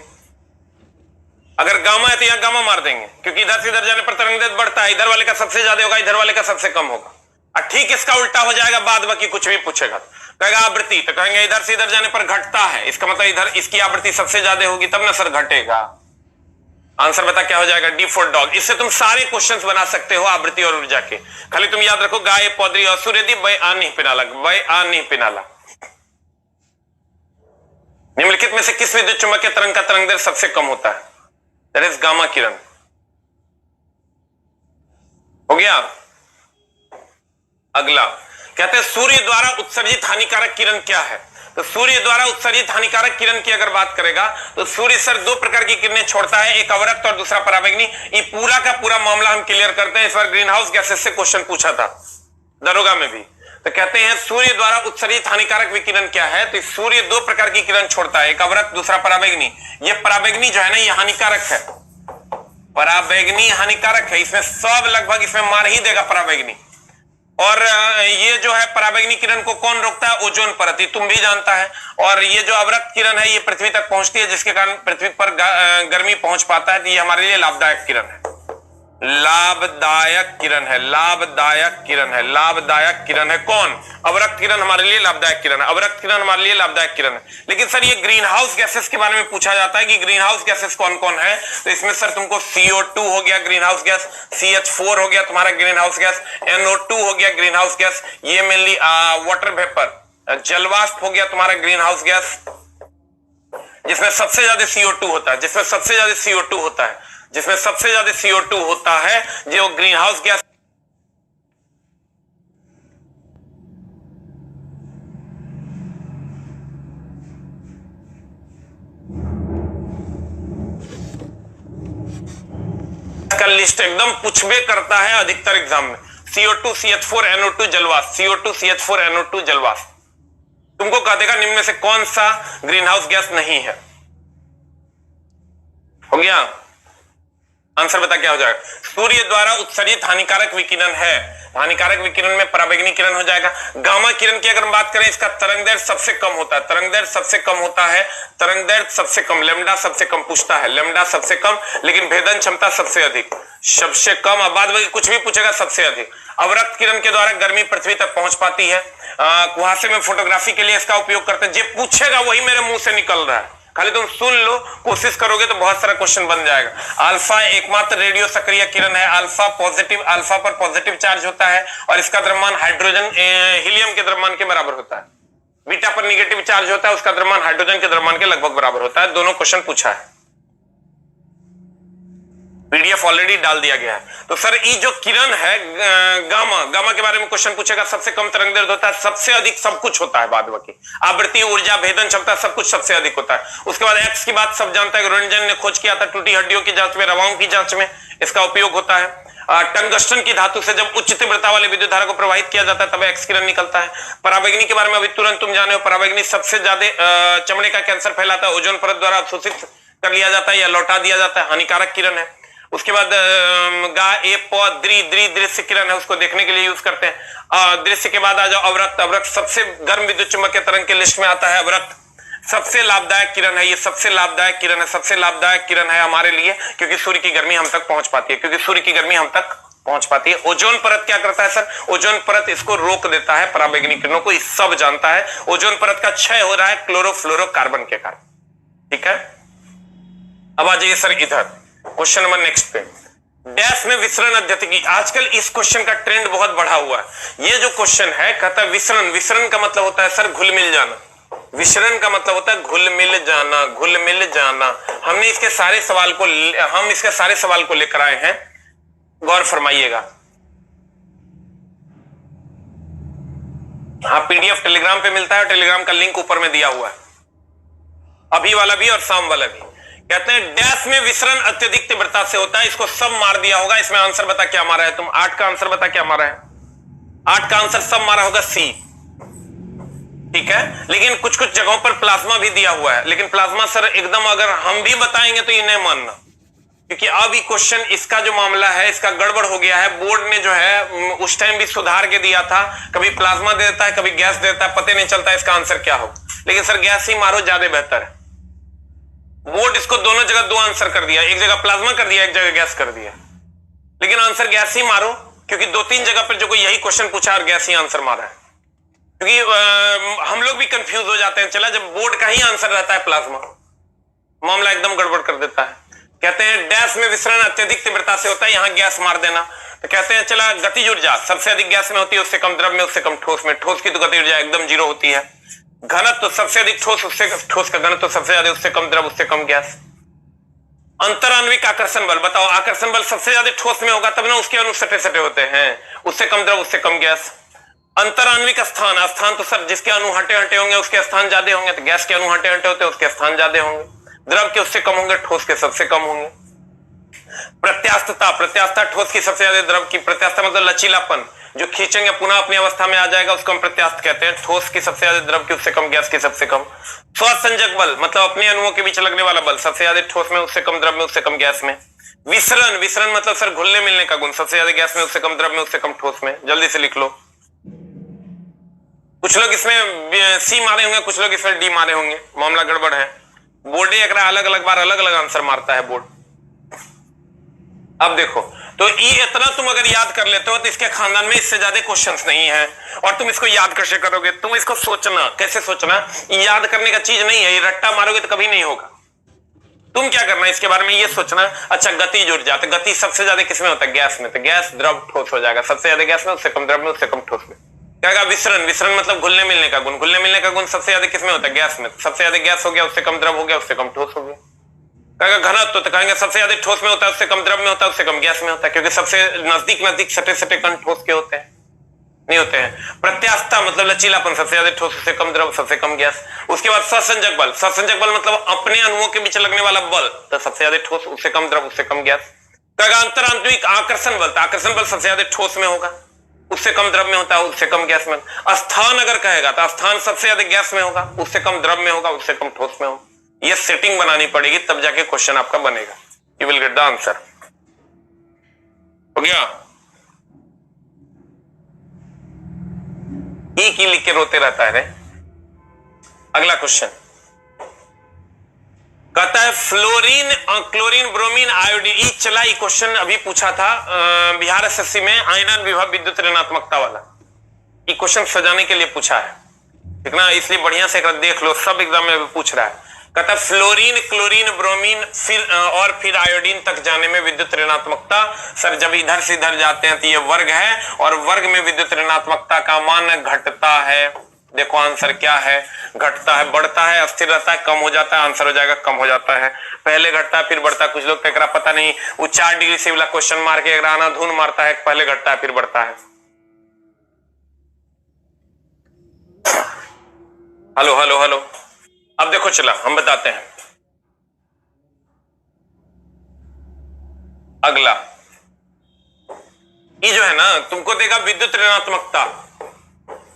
अगर गामा है तो यहां गामा मार देंगे, क्योंकि इधर से इधर जाने पर तरंगदैर्ध्य बढ़ता है, इधर वाले का सबसे ज्यादा होगा, इधर वाले का सबसे कम होगा। और ठीक इसका उल्टा हो जाएगा, बाद बाकी कुछ भी पूछेगा कहेगा आवृत्ति, तो कहेंगे इधर से इधर जाने पर घटता है, इसका मतलब इधर इसकी आवृत्ति सबसे ज्यादा होगी तब ना सर घटेगा। आंसर बता क्या हो जाएगा, डी फॉर डॉग। इससे तुम सारे क्वेश्चंस बना सकते हो आवृत्ति और ऊर्जा के। खाली तुम याद रखो गाय पौधरी और सूर्यदीप वह आ नहीं पिनाला, वह आ नहीं पिनाला। निम्नलिखित में से किस विद्युत चुम्बकीय तरंग का तरंगदैर्ध्य सबसे कम होता है? दैट इज गामा किरण। हो गया। अगला कहते हैं सूर्य द्वारा उत्सर्जित हानिकारक किरण क्या है? तो सूर्य द्वारा उत्सर्जित हानिकारक किरण की अगर बात करेगा तो सूर्य सर दो प्रकार की किरणें छोड़ता है, एक अवरक्त और दूसरा पराबैंगनी। ये पूरा का पूरा मामला हम क्लियर करते हैं। इस बार ग्रीन हाउस गैसेस से क्वेश्चन पूछा था दरोगा में भी। तो कहते हैं सूर्य द्वारा उत्सर्जित हानिकारक विकिरण क्या है? तो सूर्य दो प्रकार की किरण छोड़ता है, एक अवरक्त दूसरा पराबैंगनी। ये पराबैंगनी जो है ना ये हानिकारक है, पराबैंगनी हानिकारक है, इसमें सब लगभग इसमें मार ही देगा पराबैंगनी। और ये जो है पराबैंगनी किरण को कौन रोकता है? ओजोन परत, ये तुम भी जानता है। और ये जो अवरक्त किरण है ये पृथ्वी तक पहुंचती है, जिसके कारण पृथ्वी पर गर्मी पहुंच पाता है। तो ये हमारे लिए लाभदायक किरण है, लाभदायक किरण है, लाभदायक किरण है, लाभदायक किरण है। कौन? अवरक्त किरण हमारे लिए लाभदायक किरण है, अवरक्त किरण हमारे लिए लाभदायक किरण है। लेकिन सर ये ग्रीन हाउस गैसेस के बारे में पूछा जाता है कि ग्रीन हाउस गैसेस कौन कौन है? तो इसमें सर तुमको CO2 हो गया ग्रीन हाउस गैस, CH4 हो गया तुम्हारा ग्रीन हाउस गैस, NO2 हो गया ग्रीन हाउस गैस, ये मेनली वाटर वेपर जलवाष्प हो गया तुम्हारा ग्रीन हाउस गैस, जिसमें सबसे ज्यादा CO2 होता है, जिसमें सबसे ज्यादा CO2 होता है, जिसमें सबसे ज्यादा CO2 होता है जो ग्रीन हाउस गैस। का लिस्ट एकदम पूछबे करता है अधिकतर एग्जाम में। CO2 CH4 NO2 जलवाष्प, CO2 CH4 NO2 जलवाष्प। तुमको कह देगा निम्न में से कौन सा ग्रीन हाउस गैस नहीं है। हो गया। आंसर बता क्या हो जाएगा? सूर्य द्वारा उत्सर्जित हानिकारक विकिरण है, हानिकारक विकिरण में पराबैंगनी किरण हो जाएगा। गामा किरण की अगर बात करें इसका तरंगदैर्ध्य सबसे कम होता है, तरंगदैर्ध्य सबसे कम होता है, तरंगदैर्ध्य सबसे कम, लेमडा सबसे कम पूछता है, लेमडा सबसे कम, लेकिन भेदन क्षमता सबसे अधिक, सबसे कम। अब बाद में कुछ भी पूछेगा सबसे अधिक। अवरक्त किरण के द्वारा गर्मी पृथ्वी तक पहुंच पाती है। कुहासे में फोटोग्राफी के लिए इसका उपयोग करते हैं। जो पूछेगा वही मेरे मुंह से निकल रहा है, खाली तुम सुन लो, कोशिश करोगे तो बहुत सारा क्वेश्चन बन जाएगा। अल्फा एकमात्र रेडियो सक्रिय किरण है, अल्फा पॉजिटिव, अल्फा पर पॉजिटिव चार्ज होता है और इसका द्रव्यमान हाइड्रोजन हीलियम के द्रव्यमान के बराबर होता है। बीटा पर निगेटिव चार्ज होता है, उसका द्रव्यमान हाइड्रोजन के द्रव्यमान के लगभग बराबर होता है। दोनों क्वेश्चन पूछा है, PDF ऑलरेडी डाल दिया गया है। तो सर ये जो किरण है गामा, गामा के बारे में क्वेश्चन पूछेगा। सबसे कम तरंगदैर्ध्य होता है, सबसे अधिक सब कुछ होता है, बाद बाकी आवृत्ति, ऊर्जा, भेदन क्षमता सब कुछ सबसे अधिक होता है। उसके बाद एक्स की बात सब जानता है, रोंटगन ने खोज किया था टूटी हड्डियों की जांच में, रवाओं की जांच में इसका उपयोग होता है। टंगस्टन की धातु से जब उच्च तीव्रता वाले विद्युत धारा को प्रवाहित किया जाता है तब एक्स किरण निकलता है। पराबैंगनी के बारे में अभी तुरंत तुम जाने हो, पराबैंगनी सबसे ज्यादा चमड़े का कैंसर फैलाता है, ओजोन परत द्वारा अवशोषित कर लिया जाता है या लौटा दिया जाता है, हानिकारक किरण है। उसके बाद दृश्य किरण है, उसको देखने के लिए यूज करते हैं। दृश्य के बाद आ जाओ अवरक्त, अवरक्त सबसे गर्म विद्युत चुम्बकीय तरंग के लिस्ट में आता है। अवरक्त सबसे लाभदायक किरण है, ये सबसे लाभदायक किरण है, सबसे लाभदायक किरण है हमारे लिए, क्योंकि सूर्य की गर्मी हम तक पहुंच पाती है, क्योंकि सूर्य की गर्मी हम तक पहुंच पाती है। ओजोन परत क्या करता है सर? ओजोन परत इसको रोक देता है पराबैंगनी किरणों को, इस सब जानता है। ओजोन परत का क्षय हो रहा है क्लोरोफ्लोरोकार्बन के कारण, ठीक है। अब आ जाइए सर इधर क्वेश्चन नंबर नेक्स्ट पे, डैश में विसरण अध्यतिकी। आजकल इस क्वेश्चन का ट्रेंड बहुत बढ़ा हुआ है। ये जो क्वेश्चन है कहता है विसरण, विसरण का मतलब होता है सर घुल मिल जाना, विसरण का मतलब होता है घुल मिल जाना, घुल मिल जाना। हमने इसके सारे सवाल को, हम इसके सारे सवाल को लेकर आए हैं, गौर फरमाइएगा। हाँ PDF टेलीग्राम पे मिलता है, टेलीग्राम का लिंक ऊपर में दिया हुआ है, अभी वाला भी और शाम वाला भी। कहते हैं डैश में विसरण अत्यधिक तीव्रता से होता है, इसको सब मार दिया होगा। इसमें आंसर बता क्या मारा है तुम? 8 का आंसर बता क्या मारा है? 8 का आंसर सब मारा होगा C, ठीक है। लेकिन कुछ कुछ जगहों पर प्लाज्मा भी दिया हुआ है, लेकिन प्लाज्मा सर एकदम अगर हम भी बताएंगे तो ये नहीं मानना, क्योंकि अब ये क्वेश्चन इसका जो मामला है इसका गड़बड़ हो गया है। बोर्ड ने जो है उस टाइम भी सुधार के दिया था, कभी प्लाज्मा दे देता है, कभी गैस देता है, पता नहीं चलता इसका आंसर क्या हो। लेकिन सर गैस ही मारो, ज्यादा बेहतर है। बोर्ड इसको दोनों जगह दो आंसर कर दिया, एक जगह प्लाज्मा कर दिया, एक जगह गैस कर दिया, लेकिन आंसर गैस ही मारो, क्योंकि दो तीन जगह पर जो कोई यही क्वेश्चन पूछा और गैस ही आंसर मारा है। क्योंकि हम लोग भी कंफ्यूज हो जाते हैं, चला जब बोर्ड का ही आंसर रहता है प्लाज्मा, मामला एकदम गड़बड़ कर देता है। कहते हैं डैश में विसरण अत्यधिक तीव्रता से होता है, यहां गैस मार देना, तो कहते हैं चला गतिज ऊर्जा सबसे अधिक गैस में होती है, उससे कम द्रव में, उससे कम ठोस में। ठोस की तो गतिज ऊर्जा एकदम जीरो होती है। घनत्व तो सबसे अधिक ठोस, उससे ठोस का घनत्व तो सबसे ज्यादा, उससे कम द्रव, उससे कम गैस। अंतरान्विक आकर्षण बल, बताओ आकर्षण बल सबसे ज्यादा ठोस में होगा तब ना उसके अणु सटे सटे होते हैं, उससे कम द्रव, उससे कम गैस। अंतरान्विक स्थान, स्थान तो सर जिसके अणु हटे हटे होंगे उसके स्थान ज्यादा होंगे, तो गैस के अणु हटे हटे होते हैं उसके स्थान ज्यादा होंगे। द्रव के उससे कम होंगे, ठोस के सबसे कम होंगे। प्रत्यास्थता, प्रत्यास्थता ठोस की सबसे ज्यादा, द्रव की। प्रत्यास्थता मतलब लचीलापन, जो खींचेंगे पुनः अपनी अवस्था में आ जाएगा, उसको हम प्रत्यास्थ कहते हैं। ठोस की सबसे ज्यादा, द्रव की उससे कम, गैस की सबसे कम। स्वसंजक बल मतलब अपने अणुओं के बीच लगने वाला बल, सबसे ज्यादा ठोस में, उससे कम द्रव में, उससे कम गैस में। विसरण, विसरण मतलब सर घुलने मिलने का गुण, सबसे ज्यादा गैस में, उससे कम द्रव में, उससे कम ठोस में। जल्दी से लिख लो। कुछ लोग इसमें सी मारे होंगे, कुछ लोग इसमें डी मारे होंगे, मामला गड़बड़ है। बोर्ड एक अलग अलग बार अलग अलग आंसर मारता है बोर्ड। अब देखो, तो ये इतना तुम अगर याद कर लेते हो तो इसके खानदान में इससे ज्यादा क्वेश्चंस नहीं है, और तुम इसको याद कैसे करोगे? तुम इसको सोचना, कैसे सोचना, याद करने का चीज नहीं है, ये रट्टा मारोगे तो कभी नहीं होगा। तुम क्या करना इसके बारे में ये सोचना, अच्छा गतिज ऊर्जा, तो गति सबसे ज्यादा किसमें होता है? गैस में, तो गैस द्रव ठोस हो जाएगा, सबसे ज्यादा गैस में, उससे कम द्रव में, उससे कम ठोस में। क्या कहा? विसरण, विसरण मतलब घुलने मिलने का गुण, घुलने मिलने का गुण सबसे ज्यादा किसमें होता है? गैस में, सबसे ज्यादा गैस हो गया, उससे कम द्रव हो गया, उससे कम ठोस हो गया। कहेगा घनत्व, तो कहेंगे सबसे ज्यादा ठोस में होता है, उससे कम द्रव में होता है, उससे कम गैस में होता है, क्योंकि सबसे नजदीक नजदीक सटे सटे कण ठोस के होते हैं, नहीं होते हैं। प्रत्यास्थता मतलब लचीलापन, सबसे ज्यादा ठोस, उससे कम द्रव, सबसे कम गैस। उसके बाद स्वसंजक बल, स्वसंजक बल मतलब अपने अणुओं के बीच लगने वाला बल, तो सबसे ज्यादा ठोस, उससे कम द्रव, उससे कम गैस। कहेगा अंतरांतरिक आकर्षण बल, तो आकर्षण बल सबसे ज्यादा ठोस में होगा, उससे कम द्रव में होता है, उससे कम गैस में। स्थान अगर कहेगा तो स्थान सबसे ज्यादा गैस में होगा, उससे कम द्रव में होगा, उससे कम ठोस में होगा। ये सेटिंग बनानी पड़ेगी, तब जाके क्वेश्चन आपका बनेगा। You will get the answer. हो गया? ई की लिख के रोते रहता है रे। अगला क्वेश्चन कहता है फ्लोरीन, क्लोरीन, ब्रोमीन, आयोडीन। ई चला, ई क्वेश्चन अभी पूछा था बिहार एसएससी में, आयनन विभव विद्युत ऋणात्मकता वाला। ये क्वेश्चन सजाने के लिए पूछा है, ठीक ना, इसलिए बढ़िया से देख लो, सब एग्जाम में पूछ रहा है। कहता फ्लोरीन, क्लोरीन, ब्रोमीन फिर आयोडीन तक जाने में विद्युत ऋणात्मकता। सर जब इधर से इधर जाते हैं तो ये वर्ग है, और वर्ग में विद्युत ऋणात्मकता का मान घटता है। देखो आंसर क्या है? घटता है, बढ़ता है, अस्थिर रहता है, कम हो जाता है। आंसर हो जाएगा कम हो जाता है। पहले घटता है फिर बढ़ता है। कुछ लोग तो पता नहीं, वो 4 डिग्री से वाला क्वेश्चन मार के आना धुन मारता है, पहले घटता है फिर बढ़ता है। Hello hello hello. अब देखो चला, हम बताते हैं। अगला ये जो है ना, तुमको देगा विद्युत ऋणात्मकता।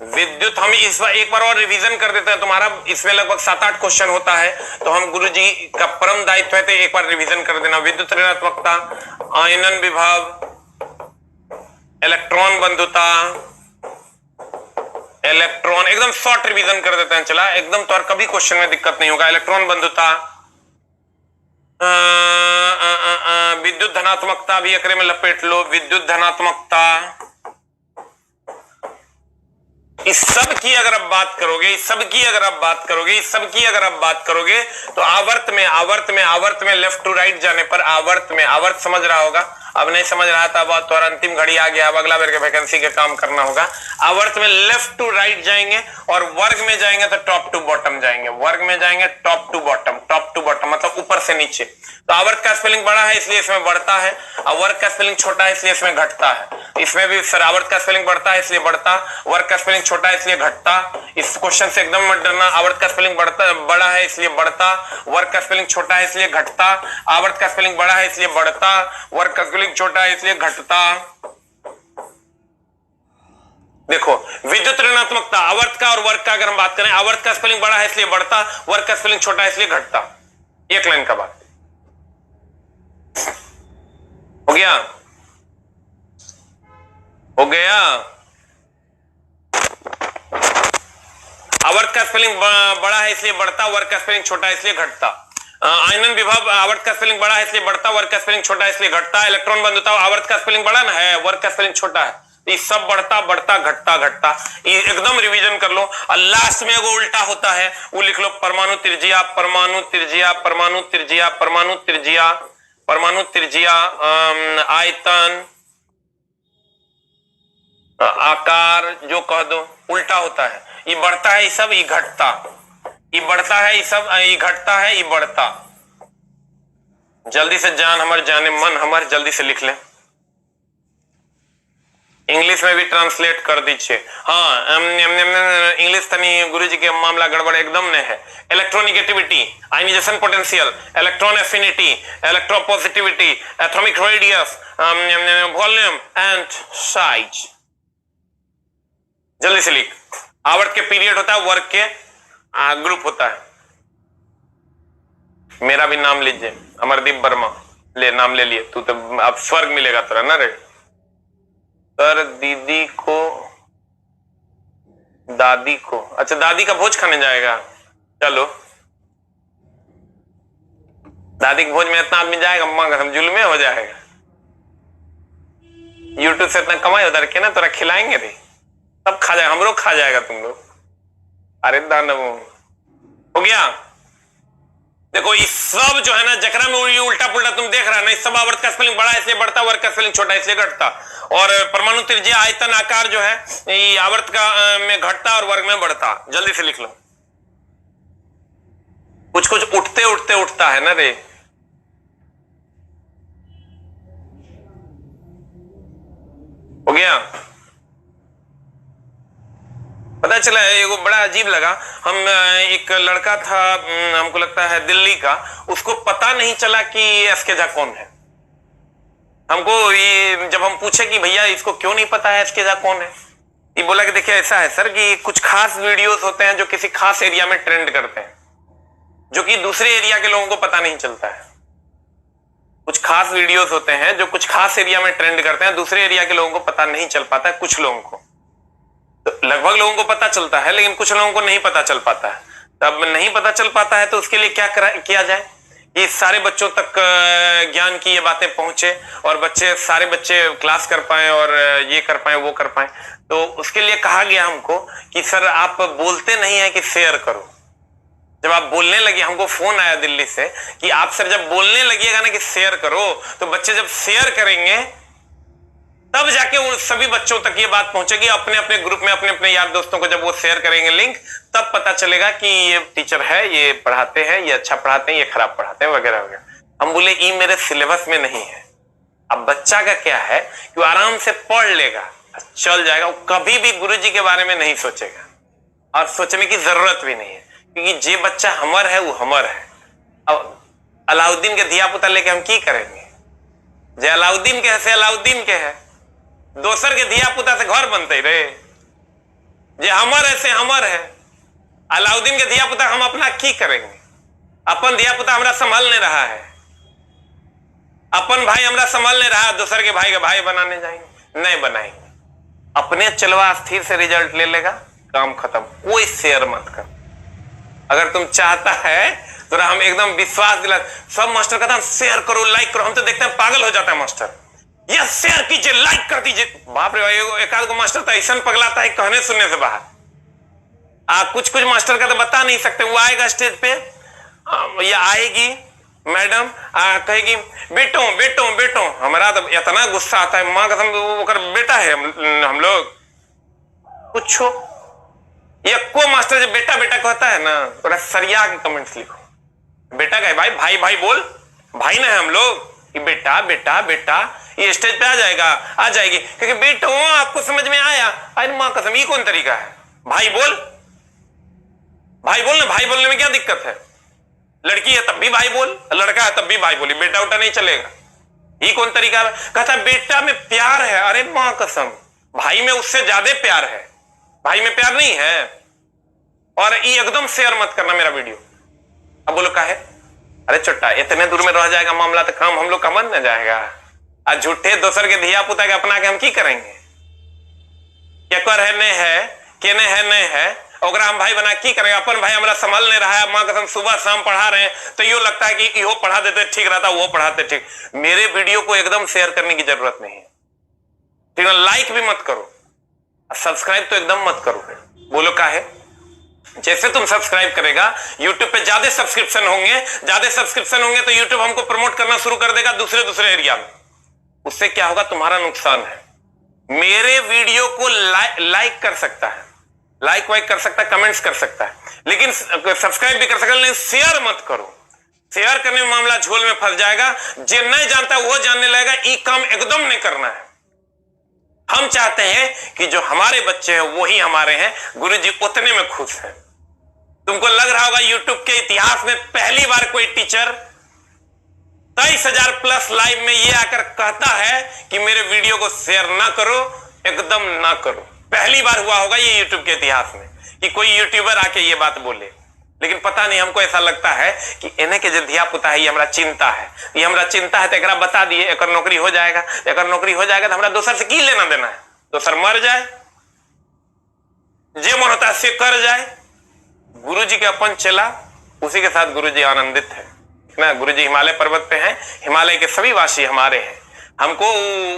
विद्युत, हम इस बार एक बार और रिवीजन कर देते हैं। तुम्हारा इसमें लगभग 7-8 क्वेश्चन होता है, तो हम गुरुजी का परम दायित्व है, तो एक बार रिवीजन कर देना। विद्युत ऋणात्मकता, आयनन विभव, इलेक्ट्रॉन बंधुता, इलेक्ट्रॉन, एकदम शॉर्ट रिवीजन कर देते हैं। चला एकदम, तो और कभी क्वेश्चन में दिक्कत नहीं होगा। इलेक्ट्रॉन बंधुता, विद्युत धनात्मकता भी एकरे में लपेट लो। विद्युत धनात्मकता, इस सब की अगर आप बात करोगे, इस सब की अगर आप बात करोगे, इस सब की अगर आप बात करोगे, तो आवर्त में लेफ्ट टू राइट जाने पर, आवर्त समझ रहा होगा। अब नहीं समझ रहा था, अब तो अंतिम घड़ी आ गया, अब अगला बार के वैकेंसी के काम करना होगा। आवर्त में लेफ्ट टू राइट जाएंगे, और वर्ग में जाएंगे तो टॉप टू बॉटम जाएंगे। वर्ग में जाएंगे top to bottom, top to bottom मतलब ऊपर से नीचे। तो आवर्त का स्पेलिंग बड़ा है इसलिए इसमें बढ़ता है, और वर्ग का स्पेलिंग छोटा है इसलिए इसमें घटता है। इसमें भी सर आवर्त का स्पेलिंग बढ़ता है इसलिए बढ़ता, वर्ग का स्पेलिंग छोटा है इसलिए घटता। इस क्वेश्चन से एकदम मत डरना। आवर्त का स्पेलिंग बड़ा है इसलिए बढ़ता, वर्ग का स्पेलिंग छोटा है इसलिए घटता। आवर्त का स्पेलिंग बड़ा है इसलिए बढ़ता, वर्ग का स्पेलिंग छोटा है इसलिए घटता। देखो विद्युत ऋणात्मकता, आवर्त का और वर्ग का अगर हम बात करें, आवर्त का स्पेलिंग बड़ा है इसलिए बढ़ता, वर्ग का स्पेलिंग छोटा है इसलिए घटता। एक लाइन का बात हो गया? हो गया? आवर्त का स्पेलिंग बड़ा है इसलिए बढ़ता, वर्ग का स्पेलिंग छोटा है इसलिए घटता। आयनन विभव आवर्त का स्पेलिंग बड़ा है इसलिए बढ़ता, वर्ग का स्पेलिंग छोटा है इसलिए घटता। इलेक्ट्रॉन बंद होता है, आवर्त का स्पेलिंग बड़ा ना है, वर्ग का स्पेलिंग छोटा है। ये सब बढ़ता बढ़ता घटता घटता, ये एकदम रिवीजन कर लो। और लास्ट में वो उल्टा होता है, वो लिख लो परमाणु त्रिज्या, परमाणु त्रिज्या, परमाणु त्रिज्या, परमाणु त्रिज्या, परमाणु त्रिज्या, आयतन, आकार, जो कह दो उल्टा होता है। ये बढ़ता है, ये सब, ये घटता, ये बढ़ता है, ये सब, ये घटता है, ये बढ़ता। जल्दी से जान हमर जाने मन हमर, जल्दी से लिख ले। इंग्लिश में भी ट्रांसलेट कर दीजिए। हाँ, इंग्लिश तनी गुरुजी के मामला गड़बड़ एकदम नहीं है। Electronegativity, ionisation potential, electron affinity, electropositivity, atomic radius, volume and size. जल्दी से लिख। आवर्त के पीरियड होता है, वर्ग के ग्रुप होता है। मेरा भी नाम लीजिए, अमरदीप वर्मा। ले, नाम ले लिए तू, तो अब स्वर्ग मिलेगा तेरा ना रे। सर दीदी को, दादी को, अच्छा दादी का भोज खाने जाएगा। चलो, दादी के भोज में इतना आदमी जाएगा, मां कसम जुल्मे हो जाएगा। यूट्यूब से इतना कमाई उधर के ना, तोरा खिलाएंगे रे, सब खा जाएगा, हम लोग खा जाएगा तुम लोग। अरे दानव हो गया। देखो ये सब जो है ना, जकरा में ये उल्टा पुल्टा तुम देख रहा है ना, इस सब आवर्त का स्पेलिंग बड़ा है इसलिए बढ़ता, वर्ग का स्पेलिंग छोटा है इसलिए घटता। और परमाणु त्रिज्या, आयतन, आकार जो है ये आवर्त का में घटता और वर्ग में बढ़ता। जल्दी से लिख लो। कुछ कुछ उठते उठते उठता है ना रे। हो गया। पता चला है, वो बड़ा अजीब लगा। हम एक लड़का था, हमको लगता है दिल्ली का, उसको पता नहीं चला कि एसके झा कौन है। हमको ये जब हम पूछे कि भैया इसको क्यों नहीं पता है एसके झा कौन है, ये बोला कि देखिए ऐसा है सर कि कुछ खास वीडियोस होते हैं जो किसी खास एरिया में ट्रेंड करते हैं, जो कि दूसरे एरिया के लोगों को पता नहीं चलता है। कुछ खास वीडियोस होते हैं जो कुछ खास एरिया में ट्रेंड करते हैं, दूसरे एरिया के लोगों को पता नहीं चल पाता है। कुछ लोगों को तो लगभग लोगों को पता चलता है, लेकिन कुछ लोगों को नहीं पता चल पाता है। तब नहीं पता चल पाता है तो उसके लिए क्या किया जाए कि सारे बच्चों तक ज्ञान की ये बातें पहुंचे और सारे बच्चे क्लास कर पाए और ये कर पाए वो कर पाए। तो उसके लिए कहा गया हमको कि सर आप बोलते नहीं है कि शेयर करो। जब आप बोलने लगे, हमको फोन आया दिल्ली से कि आप सर जब बोलने लगिएगा ना कि शेयर करो, तो बच्चे जब शेयर करेंगे तब जाके उन सभी बच्चों तक ये बात पहुंचेगी, अपने अपने ग्रुप में अपने अपने यार दोस्तों को जब वो शेयर करेंगे लिंक, तब पता चलेगा कि ये टीचर है, ये पढ़ाते हैं, ये अच्छा पढ़ाते हैं, ये खराब पढ़ाते हैं, वगैरह वगैरह। हम बोले ये मेरे सिलेबस में नहीं है। अब बच्चा का क्या है कि वो आराम से पढ़ लेगा, चल जाएगा, वो कभी भी गुरुजी के बारे में नहीं सोचेगा और सोचने की जरूरत भी नहीं है, क्योंकि जे बच्चा हमर है वो हमर है। अब अलाउद्दीन के धिया पुता लेके हम की करेंगे? जे अलाउद्दीन के है से अलाउद्दीन के है, दोसर के धिया पुता से घर बनते रे। जे हमर है से हमर है, अलाउद्दीन के धिया पुता हम अपना की करेंगे? अपन धिया पुता हमरा संभाल नहीं रहा है, अपन भाई हमरा संभाल नहीं रहा, दूसर के भाई का भाई बनाने जाएंगे? नहीं बनाएंगे। अपने चलवा स्थिर से रिजल्ट ले लेगा, काम खत्म। कोई शेयर मत कर। अगर तुम चाहता है तो हम एकदम विश्वास दिला, सब मास्टर कहता है शेयर करो, लाइक करो, हम तो देखते हैं पागल हो जाता है मास्टर। यस शेयर कीजिए, लाइक कर दीजिए। बाप रे, एक आध को मास्टर तो ऐसा पगलाता है कहने सुनने से बाहर। कुछ कुछ मास्टर का तो बता नहीं सकते। वो आएगा स्टेज पे या आएगी मैडम, कहेगी बेटो बेटो बेटो, हमारा तो इतना गुस्सा आता है, माँ कसम वो बेटा है हम लोग। पूछो को मास्टर जब बेटा बेटा कहता है ना, थोड़ा सरिया के कमेंट्स लिखो। बेटा का है भाई, भाई भाई बोल, भाई ना है हम लोग। बेटा बेटा बेटा, ये स्टेज पे आ जाएगा, आ जाएगी, क्योंकि बेटो आपको समझ में आया। अरे माँ कसम, ये कौन तरीका है? भाई बोल, भाई बोल ना, भाई बोलने में क्या दिक्कत है? लड़की है तब भी भाई बोल, लड़का है तब भी भाई बोली, बेटा उटा नहीं चलेगा। ये कौन तरीका है? कहता बेटा में प्यार है। अरे माँ कसम, भाई में उससे ज्यादा प्यार है, भाई में प्यार नहीं है। और ये एकदम शेयर मत करना मेरा वीडियो। अब बोलो का है? अरे छोटा, इतने दूर में रह जाएगा मामला तो काम हम लोग का बन न जाएगा। आज झूठे दोसर के धिया पुता के अपना के हम की करेंगे? क्या कर है नहीं है, केने है नहीं है, ओकरा हम भाई बना की करेगा, अपन भाई हमारा संभाल नहीं रहा है, माँ कसम सुबह शाम पढ़ा रहे हैं, तो यूं लगता है कि वो पढ़ा देते ठीक रहता, वो पढ़ाते ठीक। मेरे वीडियो को एकदम शेयर करने की जरूरत नहीं है, ठीक है, लाइक भी मत करो, सब्सक्राइब तो एकदम मत करो। बोलो का है, जैसे तुम सब्सक्राइब करेगा YouTube पे ज्यादा सब्सक्रिप्शन होंगे तो YouTube हमको प्रमोट करना शुरू कर देगा दूसरे एरिया में। उससे क्या होगा, तुम्हारा नुकसान है। मेरे वीडियो को लाइक कर सकता है, लाइक वाइक कर सकता है, कमेंट्स कर सकता है, लेकिन सब्सक्राइब भी कर सकता है, लेकिन शेयर मत करो। शेयर करने में मामला झोल में फंस जाएगा, जो नहीं जानता वो जानने लगेगा। ये काम एकदम नहीं करना है। हम चाहते हैं कि जो हमारे बच्चे हैं वही हमारे हैं, गुरुजी उतने में खुश है। तुमको लग रहा होगा YouTube के इतिहास में पहली बार कोई टीचर 23,000 प्लस लाइव में ये आकर कहता है कि मेरे वीडियो को शेयर ना करो, एकदम ना करो। पहली बार हुआ होगा ये YouTube के इतिहास में कि कोई यूट्यूबर आके ये बात बोले। लेकिन पता नहीं, हमको ऐसा लगता है कि इन्हें के जो धिया पुता है ये हमारा चिंता है, ये हमारा चिंता है, तो एकरा बता दिए एक नौकरी हो जाएगा, एक नौकरी हो जाएगा तो हमारा दोसर से की लेना देना है। दोसर मर जाए, जे मन होता है से कर जाए। गुरुजी के अपन चला, उसी के साथ गुरुजी आनंदित है ना। गुरुजी हिमालय पर्वत पे हैं, हिमालय के सभी वासी हमारे हैं। हमको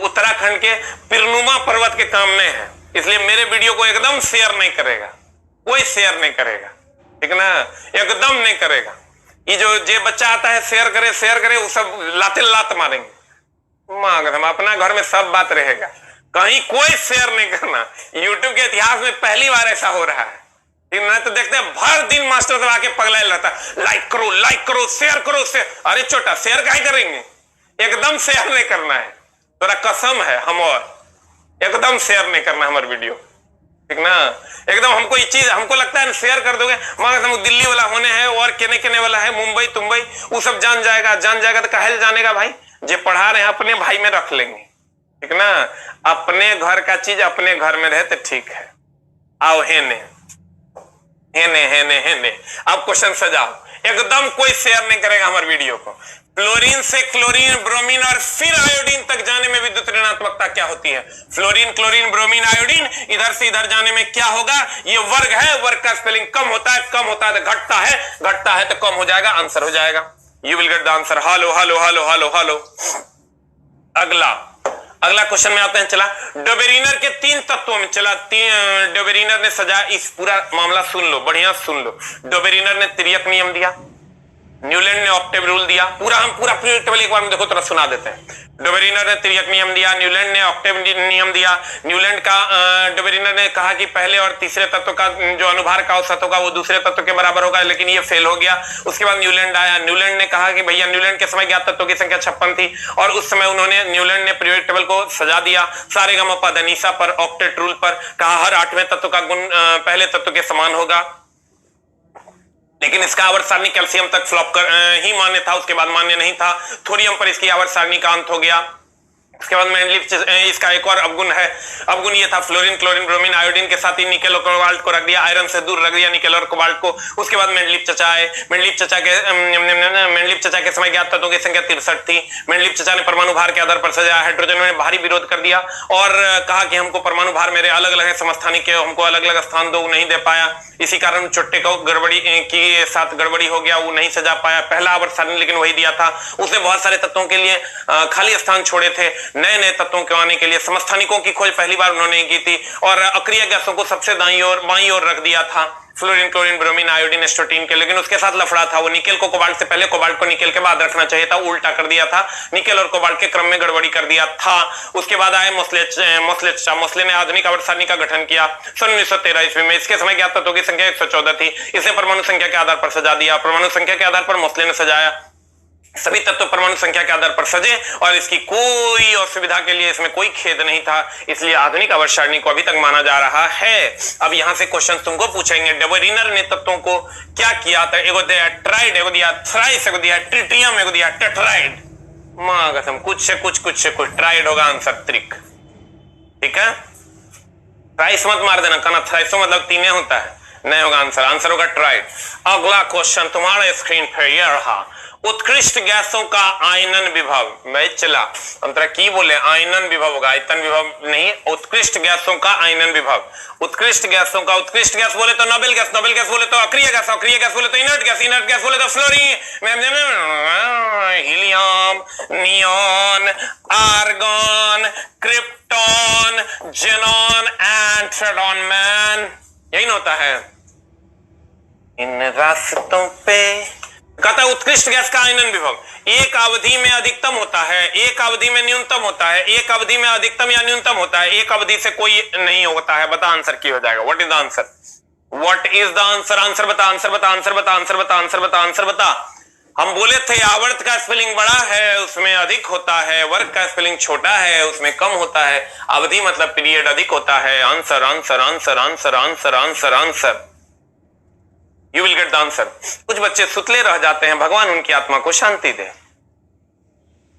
उत्तराखंड के पिरनुमा पर्वत के काम में है, इसलिए मेरे वीडियो को एकदम शेयर नहीं करेगा, कोई शेयर नहीं करेगा, ठीक ना, एकदम नहीं करेगा। ये जो बच्चा आता है शेयर करे वो सब लाते लात मारेंगे। मांग हम अपना घर में सब बात रहेगा, कहीं कोई शेयर नहीं करना। यूट्यूब के इतिहास में पहली बार ऐसा हो रहा है, ठीक ना। तो देखते हैं भर दिन मास्टर सब आके पगला रहता, लाइक करो, शेयर करो, अरे छोटा शेयर काहे करेंगे, एकदम शेयर नहीं करना है, तोरा कसम है। हम और एकदम शेयर नहीं करना हमारे वीडियो, ठीक ना। एकदम हमको ये चीज, हमको लगता है शेयर कर दोगे, मगर हम दिल्ली वाला होने हैं और केने वाला है, मुंबई तुम्बई वो सब जान जाएगा तो कहल जानेगा। भाई जो पढ़ा रहे हैं अपने भाई में रख लेंगे, ठीक ना। अपने घर का चीज अपने घर में रहे तो ठीक है। आओ हेने अब क्वेश्चन सजाओ। एकदम कोई शेयर नहीं करेगा हमारे वीडियो को। फ्लोरीन से क्लोरीन, ब्रोमीन और फिर आयोडीन तक जाने में विद्युत ऋणात्मकता क्या होती है? फ्लोरीन, क्लोरीन, ब्रोमीन, आयोडीन, इधर से इधर जाने में क्या होगा? ये वर्ग है, वर्ग का स्पेलिंग कम होता है तो घटता है तो कम हो जाएगा, आंसर हो जाएगा। You will get the answer. Hello. अगला क्वेश्चन में आते हैं। चला, डोबेरिनर के 3 तत्वों में, डोबेरिनर ने सजा, इस पूरा मामला सुन लो, बढ़िया सुन लो। डोबेरिनर ने तिर्यक नियम दिया, न्यूलैंड ने ऑक्टेव रूल दिया। हम पूरा टेबल एक बार में देखो, थोड़ा सुना देते हैं। डोबेरिनर ने तिर्यक नियम दिया, न्यूलैंड ने ऑक्टेव नियम दिया। न्यूलैंड का डोबेरिनर ने कहा कि पहले और तीसरे तत्व का जो अनुभार का औसत होगा वो दूसरे तत्व के बराबर होगा, लेकिन ये फेल हो गया। उसके बाद न्यूलैंड आया, न्यूलैंड ने कहा कि भैया, न्यूलैंड के समय ज्ञात तत्वों की संख्या 56 थी और उस समय न्यूलैंड ने पीरियोडिक टेबल को सजा दिया सारेगामापाधानिसा पर, ऑक्टेट रूल पर। कहा हर 8वें तत्व का गुण पहले तत्व के समान होगा, लेकिन इसका आवर्त सारणी कैल्शियम तक फ्लॉप ही मान्य था, उसके बाद मान्य नहीं था। थोरियम पर इसकी आवर्त सारणी का अंत हो गया। उसके बाद मेंडलीफ इसका एक और अवगुण है, अवगुण ये था, फ्लोरीन, क्लोरीन, ब्रोमीन, आयोडीन के साथ ही निकेल और कोबाल्ट को रख दिया, आयरन से दूर रख दिया निकेल और कोबाल्ट को। उसके बाद मेंडलीफ चचा आए। मेंडलीफ चचा के समय ज्ञात तत्वों की संख्या 63 थी। मेंडलीफ चचा ने परमाणु भार के आधार पर सजाया, हाइड्रोजन ने भारी विरोध कर दिया और कहा कि हमको परमाणु भार मेरे अलग अलग है, समस्थानिक के हमको अलग अलग स्थान दो, नहीं दे पाया। इसी कारण चुट्टे को गड़बड़ी के साथ गड़बड़ी हो गया, वो नहीं सजा पाया। पहला आवर्त सारणी लेकिन वही दिया था, उसने बहुत सारे तत्वों के लिए खाली स्थान छोड़े थे, नए तत्वों के आने के लिए। समस्थानिकों की खोज पहली बार उन्होंने की थी और अक्रिय गैसों को सबसे दाईं ओर रख दिया था, फ्लोरीन, क्लोरीन, ब्रोमीन, आयोडीन, एस्टोटीन के। लेकिन उसके साथ लफड़ा था, वो निकेल को कोबाल्ट से पहले, कोबाल्ट को निकेल के बाद रखना चाहिए था, उल्टा कर दिया था, निकेल और कोबाल्ट के क्रम में गड़बड़ी कर दिया था। उसके बाद आए मोस्ले ने आधुनिक आवर्त सारणी का गठन किया सन 1913 ईस्वी में। इसके समय ज्ञात तत्वों की संख्या 114 थी। इसे परमाणु संख्या के आधार पर सजा दिया। परमाणु संख्या के आधार पर मोस्ले ने सजाया। सभी तत्व परमाणु संख्या के आधार पर सजे और इसकी कोई असुविधा के लिए इसमें कोई खेद नहीं था, इसलिए आधुनिक आवर्त सारणी को अभी तक माना जा रहा है। अब यहां से क्वेश्चन तुमको पूछेंगे, डोबेरिनर ने तत्वों को क्या किया था? एगो दिया ट्राइड, एगो दिया थ्राइस, एगो दिया ट्रिटियम, एगो दिया टेट्राइड। मां कसम, कुछ से कुछ ट्राइड होगा आंसर, त्रिक, ठीक है। थ्राइस मत मार देना, कहना थ्राइसो मतलब 3 होता है, नहीं होगा आंसर, आंसर होगा ट्राइड। अगला क्वेश्चन तुम्हारे स्क्रीन पर यह रहा, उत्कृष्ट गैसों का आयनन विभव। मैं चला अंतरा की बोले आयनन विभव होगा, आयतन विभव नहीं, उत्कृष्ट गैसों का आयनन विभव। उत्कृष्ट गैसों का, उत्कृष्ट गैस बोले तो नोबेल गैस, नोबेल गैस बोले तो अक्रिय गैस, अक्रिय गैस बोले तो इनर्ट गैस, इनर्ट गैस बोले तो fluorine, helium, neon, argon, krypton, xenon and radon. Man यही ना होता है इन रास्तों पे। कहता है उत्कृष्ट गैस का आयनन विभव एक अवधि में अधिकतम होता है, एक अवधि में न्यूनतम होता है, एक अवधि में अधिकतम या न्यूनतम होता है, एक अवधि से कोई नहीं होता है। बता आंसर की हो जाएगा। What is the answer, what is the answer, answer बता, आंसर बता, आंसर बता, आंसर बता, आंसर बता, आंसर बता। हम बोले थे आवर्त का स्पेलिंग बड़ा है उसमें अधिक होता है, वर्ग का स्पेलिंग छोटा है उसमें कम होता है, अवधि मतलब पीरियड अधिक होता है। Answer answer answer answer answer answer answer, you will get the answer. कुछ बच्चे सुतले रह जाते हैं, भगवान उनकी आत्मा को शांति दे,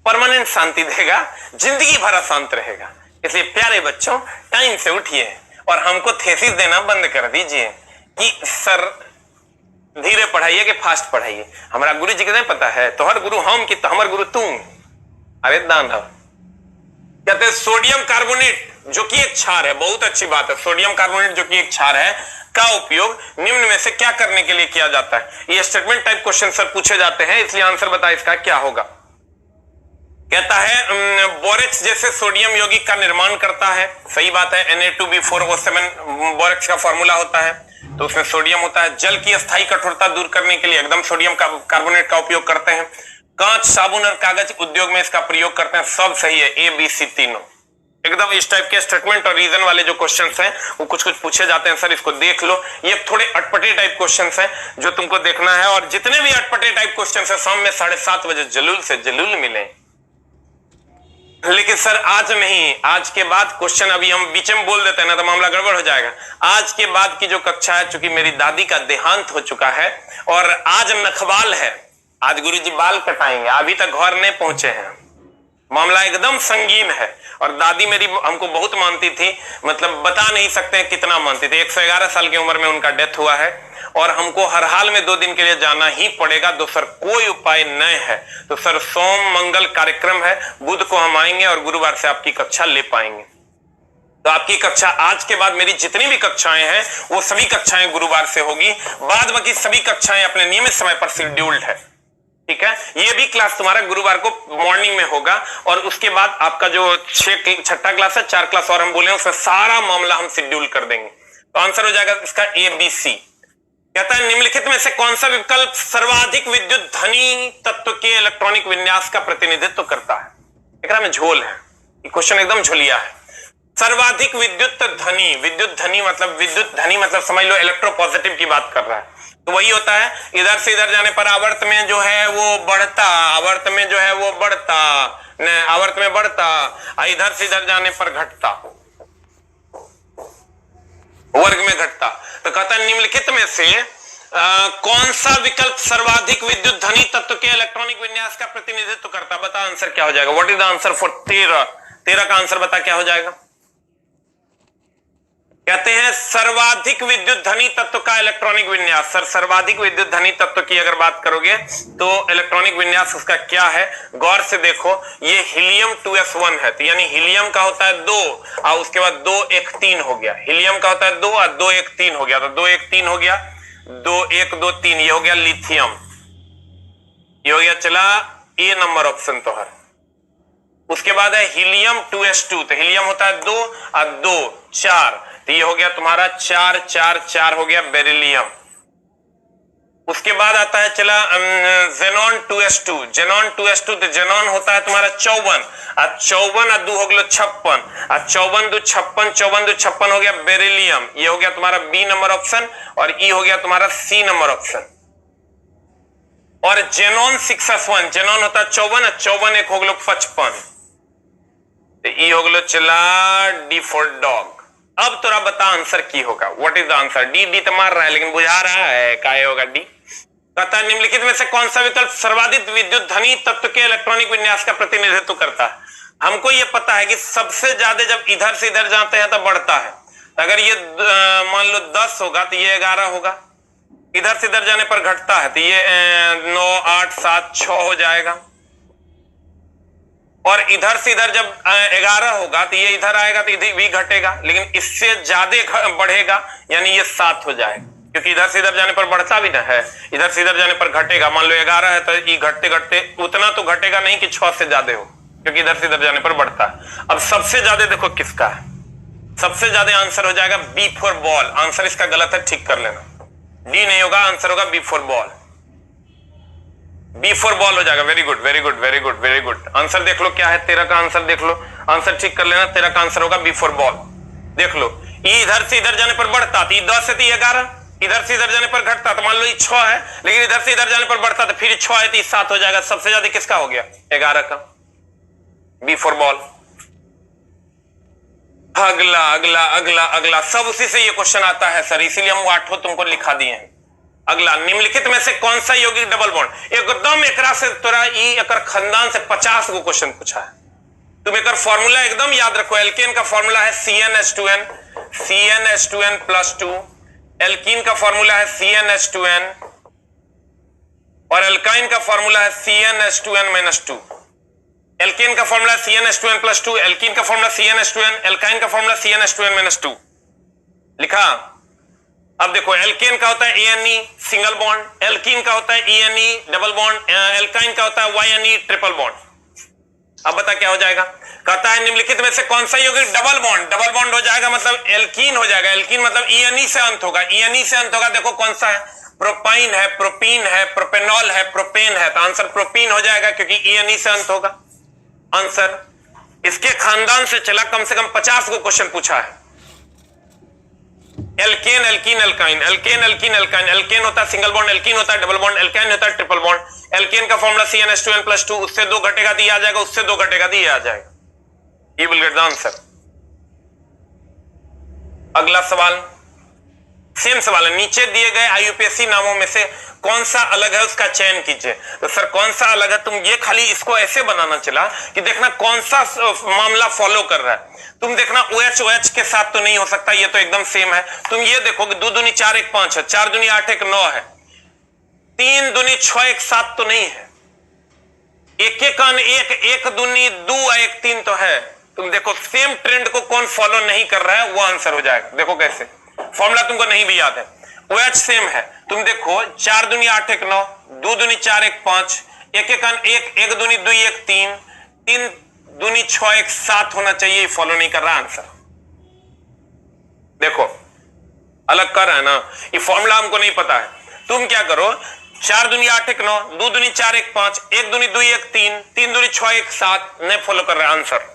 परमानेंट शांति देगा, जिंदगी भर शांत रहेगा। इसलिए प्यारे बच्चों टाइम से उठिए और हमको थेसिस देना बंद कर दीजिए कि सर धीरे पढ़ाइए कि फास्ट पढ़ाइए। हमारा गुरु जी के पता है तोहर गुरु हम कि हमर गुरु तू। अरे दानव कहते हैं सोडियम कार्बोनेट जो कि एक क्षार है, बहुत अच्छी बात है, सोडियम कार्बोनेट जो कि एक क्षार है का उपयोग निम्न में से क्या करने के लिए किया जाता है। ये स्टेटमेंट टाइप क्वेश्चन सर पूछे जाते हैं, इसलिए आंसर बता इसका क्या होगा। कहता है बोरेक्स जैसे सोडियम यौगिक का निर्माण करता है। सही बात है, Na2B4O7 बोरेक्स का फॉर्मूला होता है, तो उसमें सोडियम होता है। जल की अस्थायी कठोरता दूर करने के लिए एकदम सोडियम कार्बोनेट का उपयोग करते हैं। कांच, साबुन और कागज उद्योग में इसका प्रयोग करते हैं। सब सही है, ABC तीनों एकदम। इस टाइप के स्टेटमेंट और रीजन वाले जो क्वेश्चंस हैं वो कुछ कुछ पूछे जाते हैं सर, इसको देख लो। ये थोड़े अटपटे टाइप क्वेश्चंस हैं जो तुमको देखना है, और जितने भी अटपटे टाइप क्वेश्चंस हैं शाम में 7:30 बजे जलूल से जलूल मिले। लेकिन सर आज नहीं, आज के बाद क्वेश्चन अभी हम बीच में बोल देते हैं ना तो मामला गड़बड़ हो जाएगा। आज के बाद की जो कक्षा है, चूंकि मेरी दादी का देहांत हो चुका है और आज नखवाल है, आज गुरुजी बाल कटाएंगे, अभी तक घर नहीं पहुंचे हैं, मामला एकदम संगीन है। और दादी मेरी हमको बहुत मानती थी, मतलब बता नहीं सकते कितना मानती थी। 111 साल की उम्र में उनका डेथ हुआ है और हमको हर हाल में 2 दिन के लिए जाना ही पड़ेगा। सर कोई उपाय नहीं है। तो सर सोम मंगल कार्यक्रम है, बुध को हम आएंगे और गुरुवार से आपकी कक्षा ले पाएंगे। तो आपकी कक्षा आज के बाद मेरी जितनी भी कक्षाएं हैं वो सभी कक्षाएं गुरुवार से होगी, बाद बाकी सभी कक्षाएं अपने नियमित समय पर शेड्यूल्ड है। ठीक है, ये भी क्लास तुम्हारा गुरुवार को मॉर्निंग में होगा और उसके बाद आपका जो 6ठा क्लास है, 4 क्लास और हम बोले उसमें सारा मामला हम शेड्यूल कर देंगे। तो आंसर हो जाएगा इसका ABC। कहता है निम्नलिखित में से कौन सा विकल्प सर्वाधिक विद्युत धनी तत्व के इलेक्ट्रॉनिक विन्यास का प्रतिनिधित्व करता है। एकरा में झोल है, ये क्वेश्चन एकदम झोलिया है। सर्वाधिक विद्युत धनी, विद्युत धनी मतलब समझ लो इलेक्ट्रोपॉजिटिव की बात कर रहा है। तो वही होता है इधर से इधर जाने पर आवर्त में जो है वो बढ़ता, आवर्त में जो है वो बढ़ता, आवर्त में बढ़ता, इधर से इधर जाने पर घटता, वर्ग में घटता। तो कहता है निम्नलिखित में से कौन सा विकल्प सर्वाधिक विद्युत धनी तत्व के इलेक्ट्रॉनिक विन्यास का प्रतिनिधित्व करता। बता आंसर क्या हो जाएगा। What is the answer for 13 का आंसर बता क्या हो जाएगा। कहते हैं सर्वाधिक विद्युत धनी तत्व का इलेक्ट्रॉनिक विन्यास। सर सर्वाधिक विद्युत धनी तत्व की अगर बात करोगे तो इलेक्ट्रॉनिक विन्यास उसका क्या है, गौर से देखो। ये हीलियम 2s1 है, तो यानी हीलियम का होता है 2 और उसके बाद 2 1 3 हो गया। हीलियम का होता है 2 और 2 1 3 हो गया, तो 2 1 3 हो गया, 2 1 2 3 ये हो गया लिथियम, ये हो गया चला ए नंबर ऑप्शन तो है। उसके बाद है हीलियम 2s2, तो हीलियम होता है 2 और 2 4, तो ये हो गया तुम्हारा 4 4 4 हो गया बेरिलियम। उसके बाद आता है चला जेनॉन 2s2, जेनॉन 2s2, तो जेनॉन होता है तुम्हारा 54 और 54 और 2 हो गया 56 और 54 2 56, 54 2 56 हो गया बेरिलियम, ये हो गया तुम्हारा बी नंबर ऑप्शन और ई हो गया तुम्हारा सी नंबर ऑप्शन। और जेनॉन 6s1, जेनॉन होता है 54 और 54 एक हो गया 55, तो ई हो गया चला डी फॉर डॉग। अब तोरा बता आंसर की होगा। What is the answer. D तो मार रहा है लेकिन बुझा रहा है काय होगा डी। कहता है निम्नलिखित में से कौन सा विकल्प सर्वाधिक विद्युत धनी तत्व के इलेक्ट्रॉनिक विन्यास का प्रतिनिधित्व करता है। हमको यह पता है कि सबसे ज्यादा जब इधर से इधर जाते हैं तो बढ़ता है, अगर ये मान लो 10 होगा तो ये 11 होगा, इधर से इधर जाने पर घटता है तो ये 9 8 7 6 हो जाएगा, और इधर से इधर जब 11 होगा तो ये इधर आएगा तो इधर भी घटेगा, लेकिन इससे ज्यादा बढ़ेगा यानी ये 7 हो जाएगा, क्योंकि इधर से इधर जाने पर बढ़ता भी ना है, इधर से इधर जाने पर घटेगा। मान लो 11 है तो ये घटते घटते उतना तो घटेगा नहीं कि 6 से ज्यादा हो, क्योंकि इधर से इधर जाने पर बढ़ता है। अब सबसे ज्यादा देखो किसका है, सबसे ज्यादा आंसर हो जाएगा बी फॉर बॉल। आंसर इसका गलत है, ठीक कर लेना, डी नहीं होगा, आंसर होगा B for ball. B for ball हो जाएगा। Very good very good very good very good. Answer देख लो क्या है, तेरा का आंसर देख लो, आंसर ठीक कर लेना, तेरा का आंसर होगा बी फॉर बॉल। देख लो ये इधर से इधर जाने पर बढ़ता तो 10 से 11, इधर से इधर जाने पर घटता तो मान लो ये 6 है, लेकिन इधर से इधर जाने पर बढ़ता तो फिर 6 है तो 7 हो जाएगा। सबसे ज्यादा किसका हो गया, 11 का, बी फॉर बॉल। अगला अगला अगला अगला सब उसी से ये क्वेश्चन आता है सर, इसीलिए हम 8 तुमको लिखा दिए हैं। अगला, निम्नलिखित में से कौन सा यौगिक डबल बॉन्ड, एकदम एकरा से तोरा एकर खानदान से 50 को क्वेश्चन पूछा है, तुम एक फॉर्मूला एकदम याद रखो। एल्केन का फॉर्मूला है CnH2n, CnH2n प्लस 2, एल्कीन का फॉर्मूला है CnH2n, और एल्काइन का फॉर्मूला है CnH2n माइनस 2। एल्केन का फॉर्मूला CnH2n प्लस 2, एल्कीन का फॉर्मूला CnH2n, एल्काइन का फॉर्मूला CnH2n माइनस 2 लिखा। अब देखो एल्केन का होता है ANE सिंगल बॉन्ड, एल्कीन का होता है ENE डबल बॉन्ड, एल्काइन का होता है YNE ट्रिपल बॉन्ड। अब बता क्या हो जाएगा, कहता है निम्नलिखित में से कौन सा यौगिक डबल बॉन्ड, डबल बॉन्ड हो जाएगा मतलब एल्कीन हो जाएगा। एल्कीन मतलब ENE से अंत होगा, ENE से अंत होगा। देखो कौन सा है, प्रोपाइन है, प्रोपीन है, प्रोपेनॉल है, प्रोपेन है, तो आंसर प्रोपीन हो जाएगा क्योंकि ENE से अंत होगा आंसर। इसके खानदान से चला कम से कम 50 को क्वेश्चन पूछा है। Alkane alkene alkyne, alkane alkene alkyne, alkane होता है सिंगल बॉन्ड, एल्कीन होता है डबल बॉन्ड, एल्काइन होता है ट्रिपल बॉन्ड। एल्केन का फॉर्मूला CnH2n प्लस 2, उससे 2 घटेगा दिया आ जाएगा, उससे 2 घटेगा दिया आ जाएगा। ये विल गेट द आंसर। अगला सवाल सेम सवाल है, नीचे दिए गए IUPAC नामों में से कौन सा अलग है उसका चयन कीजिए। तो सर कौन सा अलग है, तुम ये खाली इसको ऐसे बनाना चला कि देखना कौन सा मामला फॉलो कर रहा है। तुम देखना OH के साथ तो नहीं हो सकता, ये तो एकदम सेम है। तुम ये देखो कि 2 दूनी 4 1 5 है, 4 दूनी 8 1 9 है, 3 दूनी 6 1 7 तो नहीं है, 1 1 1 1 दूनी 2 1 3 तो है। तुम देखो सेम ट्रेंड को कौन फॉलो नहीं कर रहा है वो आंसर हो जाएगा। देखो कैसे, फॉर्मूला तुमको नहीं भी याद है, OH सेम है। तुम देखो 4 दूनी 8 1 9, 2 दूनी 4 1 5, 1 1 1 1 दूनी 2 1 3, 3 दूनी 6 1 7 होना चाहिए, फॉलो नहीं कर रहा आंसर। देखो अलग कर रहा है ना, ये फॉर्मूला हमको नहीं पता है। तुम क्या करो, 4 दूनी 8 1 9, 2 दूनी 4 1 5, 1 दूनी 2 1 3, 3 दूनी 6 1 7 नहीं फॉलो कर रहा है आंसर।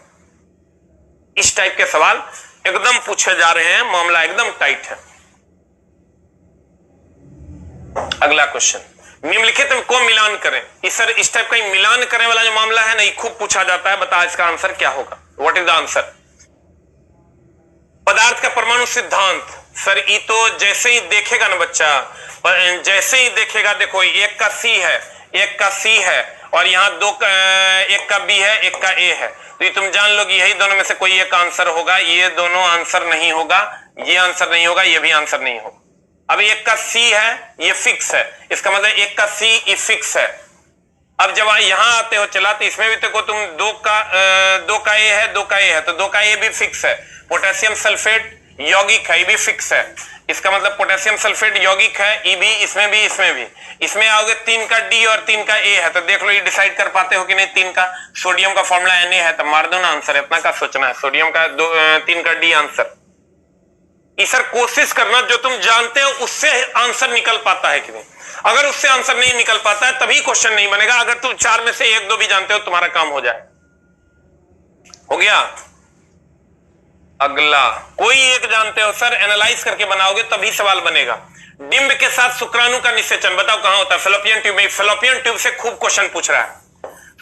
इस टाइप के सवाल एकदम पूछे जा रहे हैं, मामला एकदम टाइट है। अगला क्वेश्चन, निम्नलिखित को मिलान करें। इस टाइप का मिलान करने वाला जो मामला है ना, ये खूब पूछा जाता है। बता इसका आंसर क्या होगा, व्हाट इज द आंसर। पदार्थ का परमाणु सिद्धांत, सर ये तो जैसे ही देखेगा ना बच्चा, जैसे ही देखेगा, देखो एक का C है, एक का C है, और यहाँ एक का B है, एक का A है, तो ये तुम जान लो कि यही दोनों में से कोई एक आंसर होगा। ये दोनों आंसर नहीं होगा, ये आंसर नहीं होगा, ये भी आंसर नहीं होगा। अब एक का C है, ये फिक्स है, इसका मतलब एक का C ये फिक्स है। अब जब यहां आते हो चला तो इसमें भी देखो तुम 2 का A है, 2 का A है, तो 2 का A भी फिक्स है। पोटेशियम सल्फेट यौगिक है, ये भी फिक्स है। इसका मतलब पोटेशियम सल्फेट यौगिक है, ये भी, इसमें भी, इसमें भी। इसमें आओगे 3 का D और 3 का A है, तो देख लो ये डिसाइड कर पाते हो कि नहीं। 3 का सोडियम का फॉर्मूला Na है, तो मार दो ना आंसर, इतना का सोचना है। सोडियम का 3 का D आंसर। सर कोशिश करना जो तुम जानते हो उससे आंसर निकल पाता है कि नहीं। अगर उससे आंसर नहीं निकल पाता है तभी क्वेश्चन नहीं बनेगा। अगर तुम 4 में से 1 2 भी जानते हो तुम्हारा काम हो जाए। हो गया। अगला, कोई एक जानते हो सर, एनालाइज करके बनाओगे तभी सवाल बनेगा। डिंब के साथ शुक्राणु का निषेचन बताओ कहां होता है। फेलोपियन ट्यूब में। फेलोपियन ट्यूब से खूब क्वेश्चन पूछ रहा है।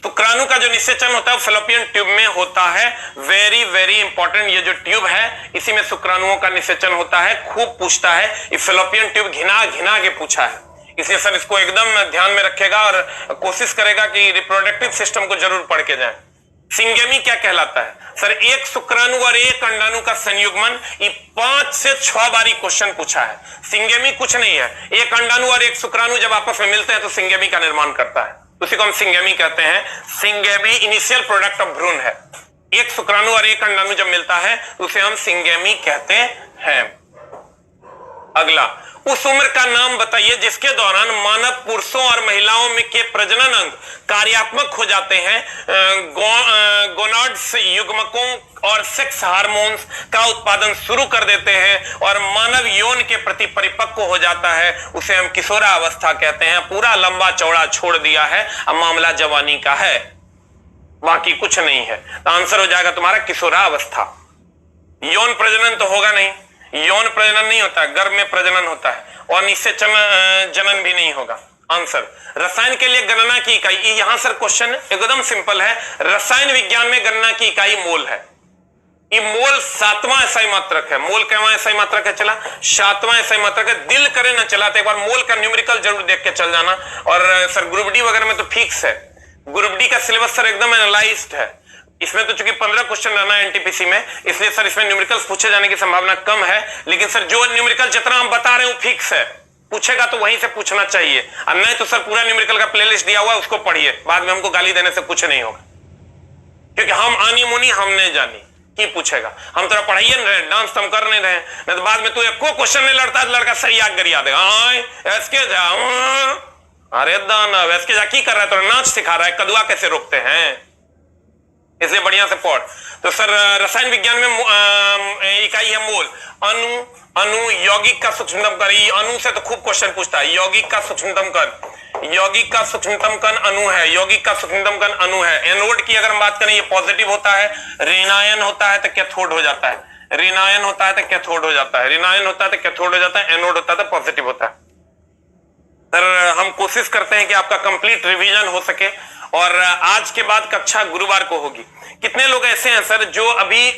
शुक्राणु का जो निषेचन होता है फेलोपियन ट्यूब में होता है। वेरी वेरी इंपॉर्टेंट, ये जो ट्यूब है इसी में शुक्राणुओं का निषेचन होता है। खूब पूछता है, ये फेलोपियन ट्यूब घिना घिना के पूछा है, इसलिए सर इसको एकदम ध्यान में रखेगा और कोशिश करेगा कि रिप्रोडक्टिव सिस्टम को जरूर पढ़ के जाए। सिंगेमी क्या कहलाता है? सर, एक शुक्राणु और एक अंडाणु का संयुग्मन। ये 5 से 6 बारी क्वेश्चन पूछा है। सिंगेमी कुछ नहीं है, एक अंडाणु और एक शुक्राणु जब आपस में मिलते हैं तो सिंगेमी का निर्माण करता है, उसी को हम सिंगेमी कहते हैं। सिंगेमी इनिशियल प्रोडक्ट ऑफ भ्रूण है। एक शुक्राणु और एक अंडाणु जब मिलता है तो उसे हम सिंगेमी कहते हैं। अगला, उस उम्र का नाम बताइए जिसके दौरान मानव पुरुषों और महिलाओं में के प्रजनन अंग कार्यात्मक हो जाते हैं, गोनाड्स युग्मकों और सेक्स हार्मोन्स का उत्पादन शुरू कर देते हैं और मानव यौन के प्रति परिपक्व हो जाता है, उसे हम किशोरावस्था कहते हैं। पूरा लंबा चौड़ा छोड़ दिया है, अब मामला जवानी का है, बाकी कुछ नहीं है। तो आंसर हो जाएगा तुम्हारा किशोरावस्था। यौन प्रजनन तो होगा नहीं, यौन प्रजनन नहीं होता, गर्भ में प्रजनन होता है और निश्चित जनन भी नहीं होगा। आंसर, रसायन के लिए गणना की इकाई, यहां सर क्वेश्चन एकदम सिंपल है। रसायन विज्ञान में गणना की इकाई मोल है। ये मोल 7वां एसआई मात्रक है। मोल कैवां एसआई मात्रक है? चला 7वां एसआई मात्रक है। दिल करे ना चला तो एक बार मोल का न्यूमेरिकल जरूर देख के चल जाना। और सर ग्रुप डी वगैरह में तो फिक्स है, ग्रुप डी का सिलेबस सर एकदम एनालाइज्ड है। इसमें तो चूंकि 15 क्वेश्चन रहना है एनटीपीसी में, इसलिए सर इसमें न्यूमेरिकल्स पूछे जाने की संभावना कम है। लेकिन सर जो न्यूमेरिकल जितना हम बता रहे हैं वो फिक्स है, पूछेगा तो वहीं से पूछना चाहिए, और नहीं तो सर पूरा न्यूमेरिकल का प्लेलिस्ट दिया हुआ है, उसको पढ़िए, बाद में हमको गाली देने से कुछ नहीं होगा, क्योंकि हम आनी मुनी हम नहीं जानी की पूछेगा। हम तेरा पढ़ाइए नहीं रहे, डांस तो हम कर नहीं रहे, नहीं तो बाद में तू एक को क्वेश्चन नहीं लड़ता लड़का सर याद गरिया देगा। अरे दानव एसके जा की कर रहा है, तो नाच सिखा रहा है, कदुआ कैसे रोकते हैं, इसलिए बढ़िया से पढ़। तो सर रसायन विज्ञान में इकाई है मोल। अणु, अणु यौगिक का सूक्ष्मतम कण, अणु से तो खूब क्वेश्चन पूछता है। यौगिक का सूक्ष्मतम कण, यौगिक का सूक्ष्मतम कण अणु है, यौगिक का सूक्ष्मतम कण अणु है। एनोड की अगर हम बात करें, ये पॉजिटिव होता है, ऋणायन होता है तो कैथोड हो जाता है, ऋणायन होता है तो कैथोड हो जाता है, ऋणायन होता है तो कैथोड हो जाता है, एनोड होता है तो पॉजिटिव होता है। सर हम कोशिश करते हैं कि आपका कंप्लीट रिवीजन हो सके, और आज के बाद कक्षा गुरुवार को होगी। कितने लोग ऐसे हैं सर जो अभी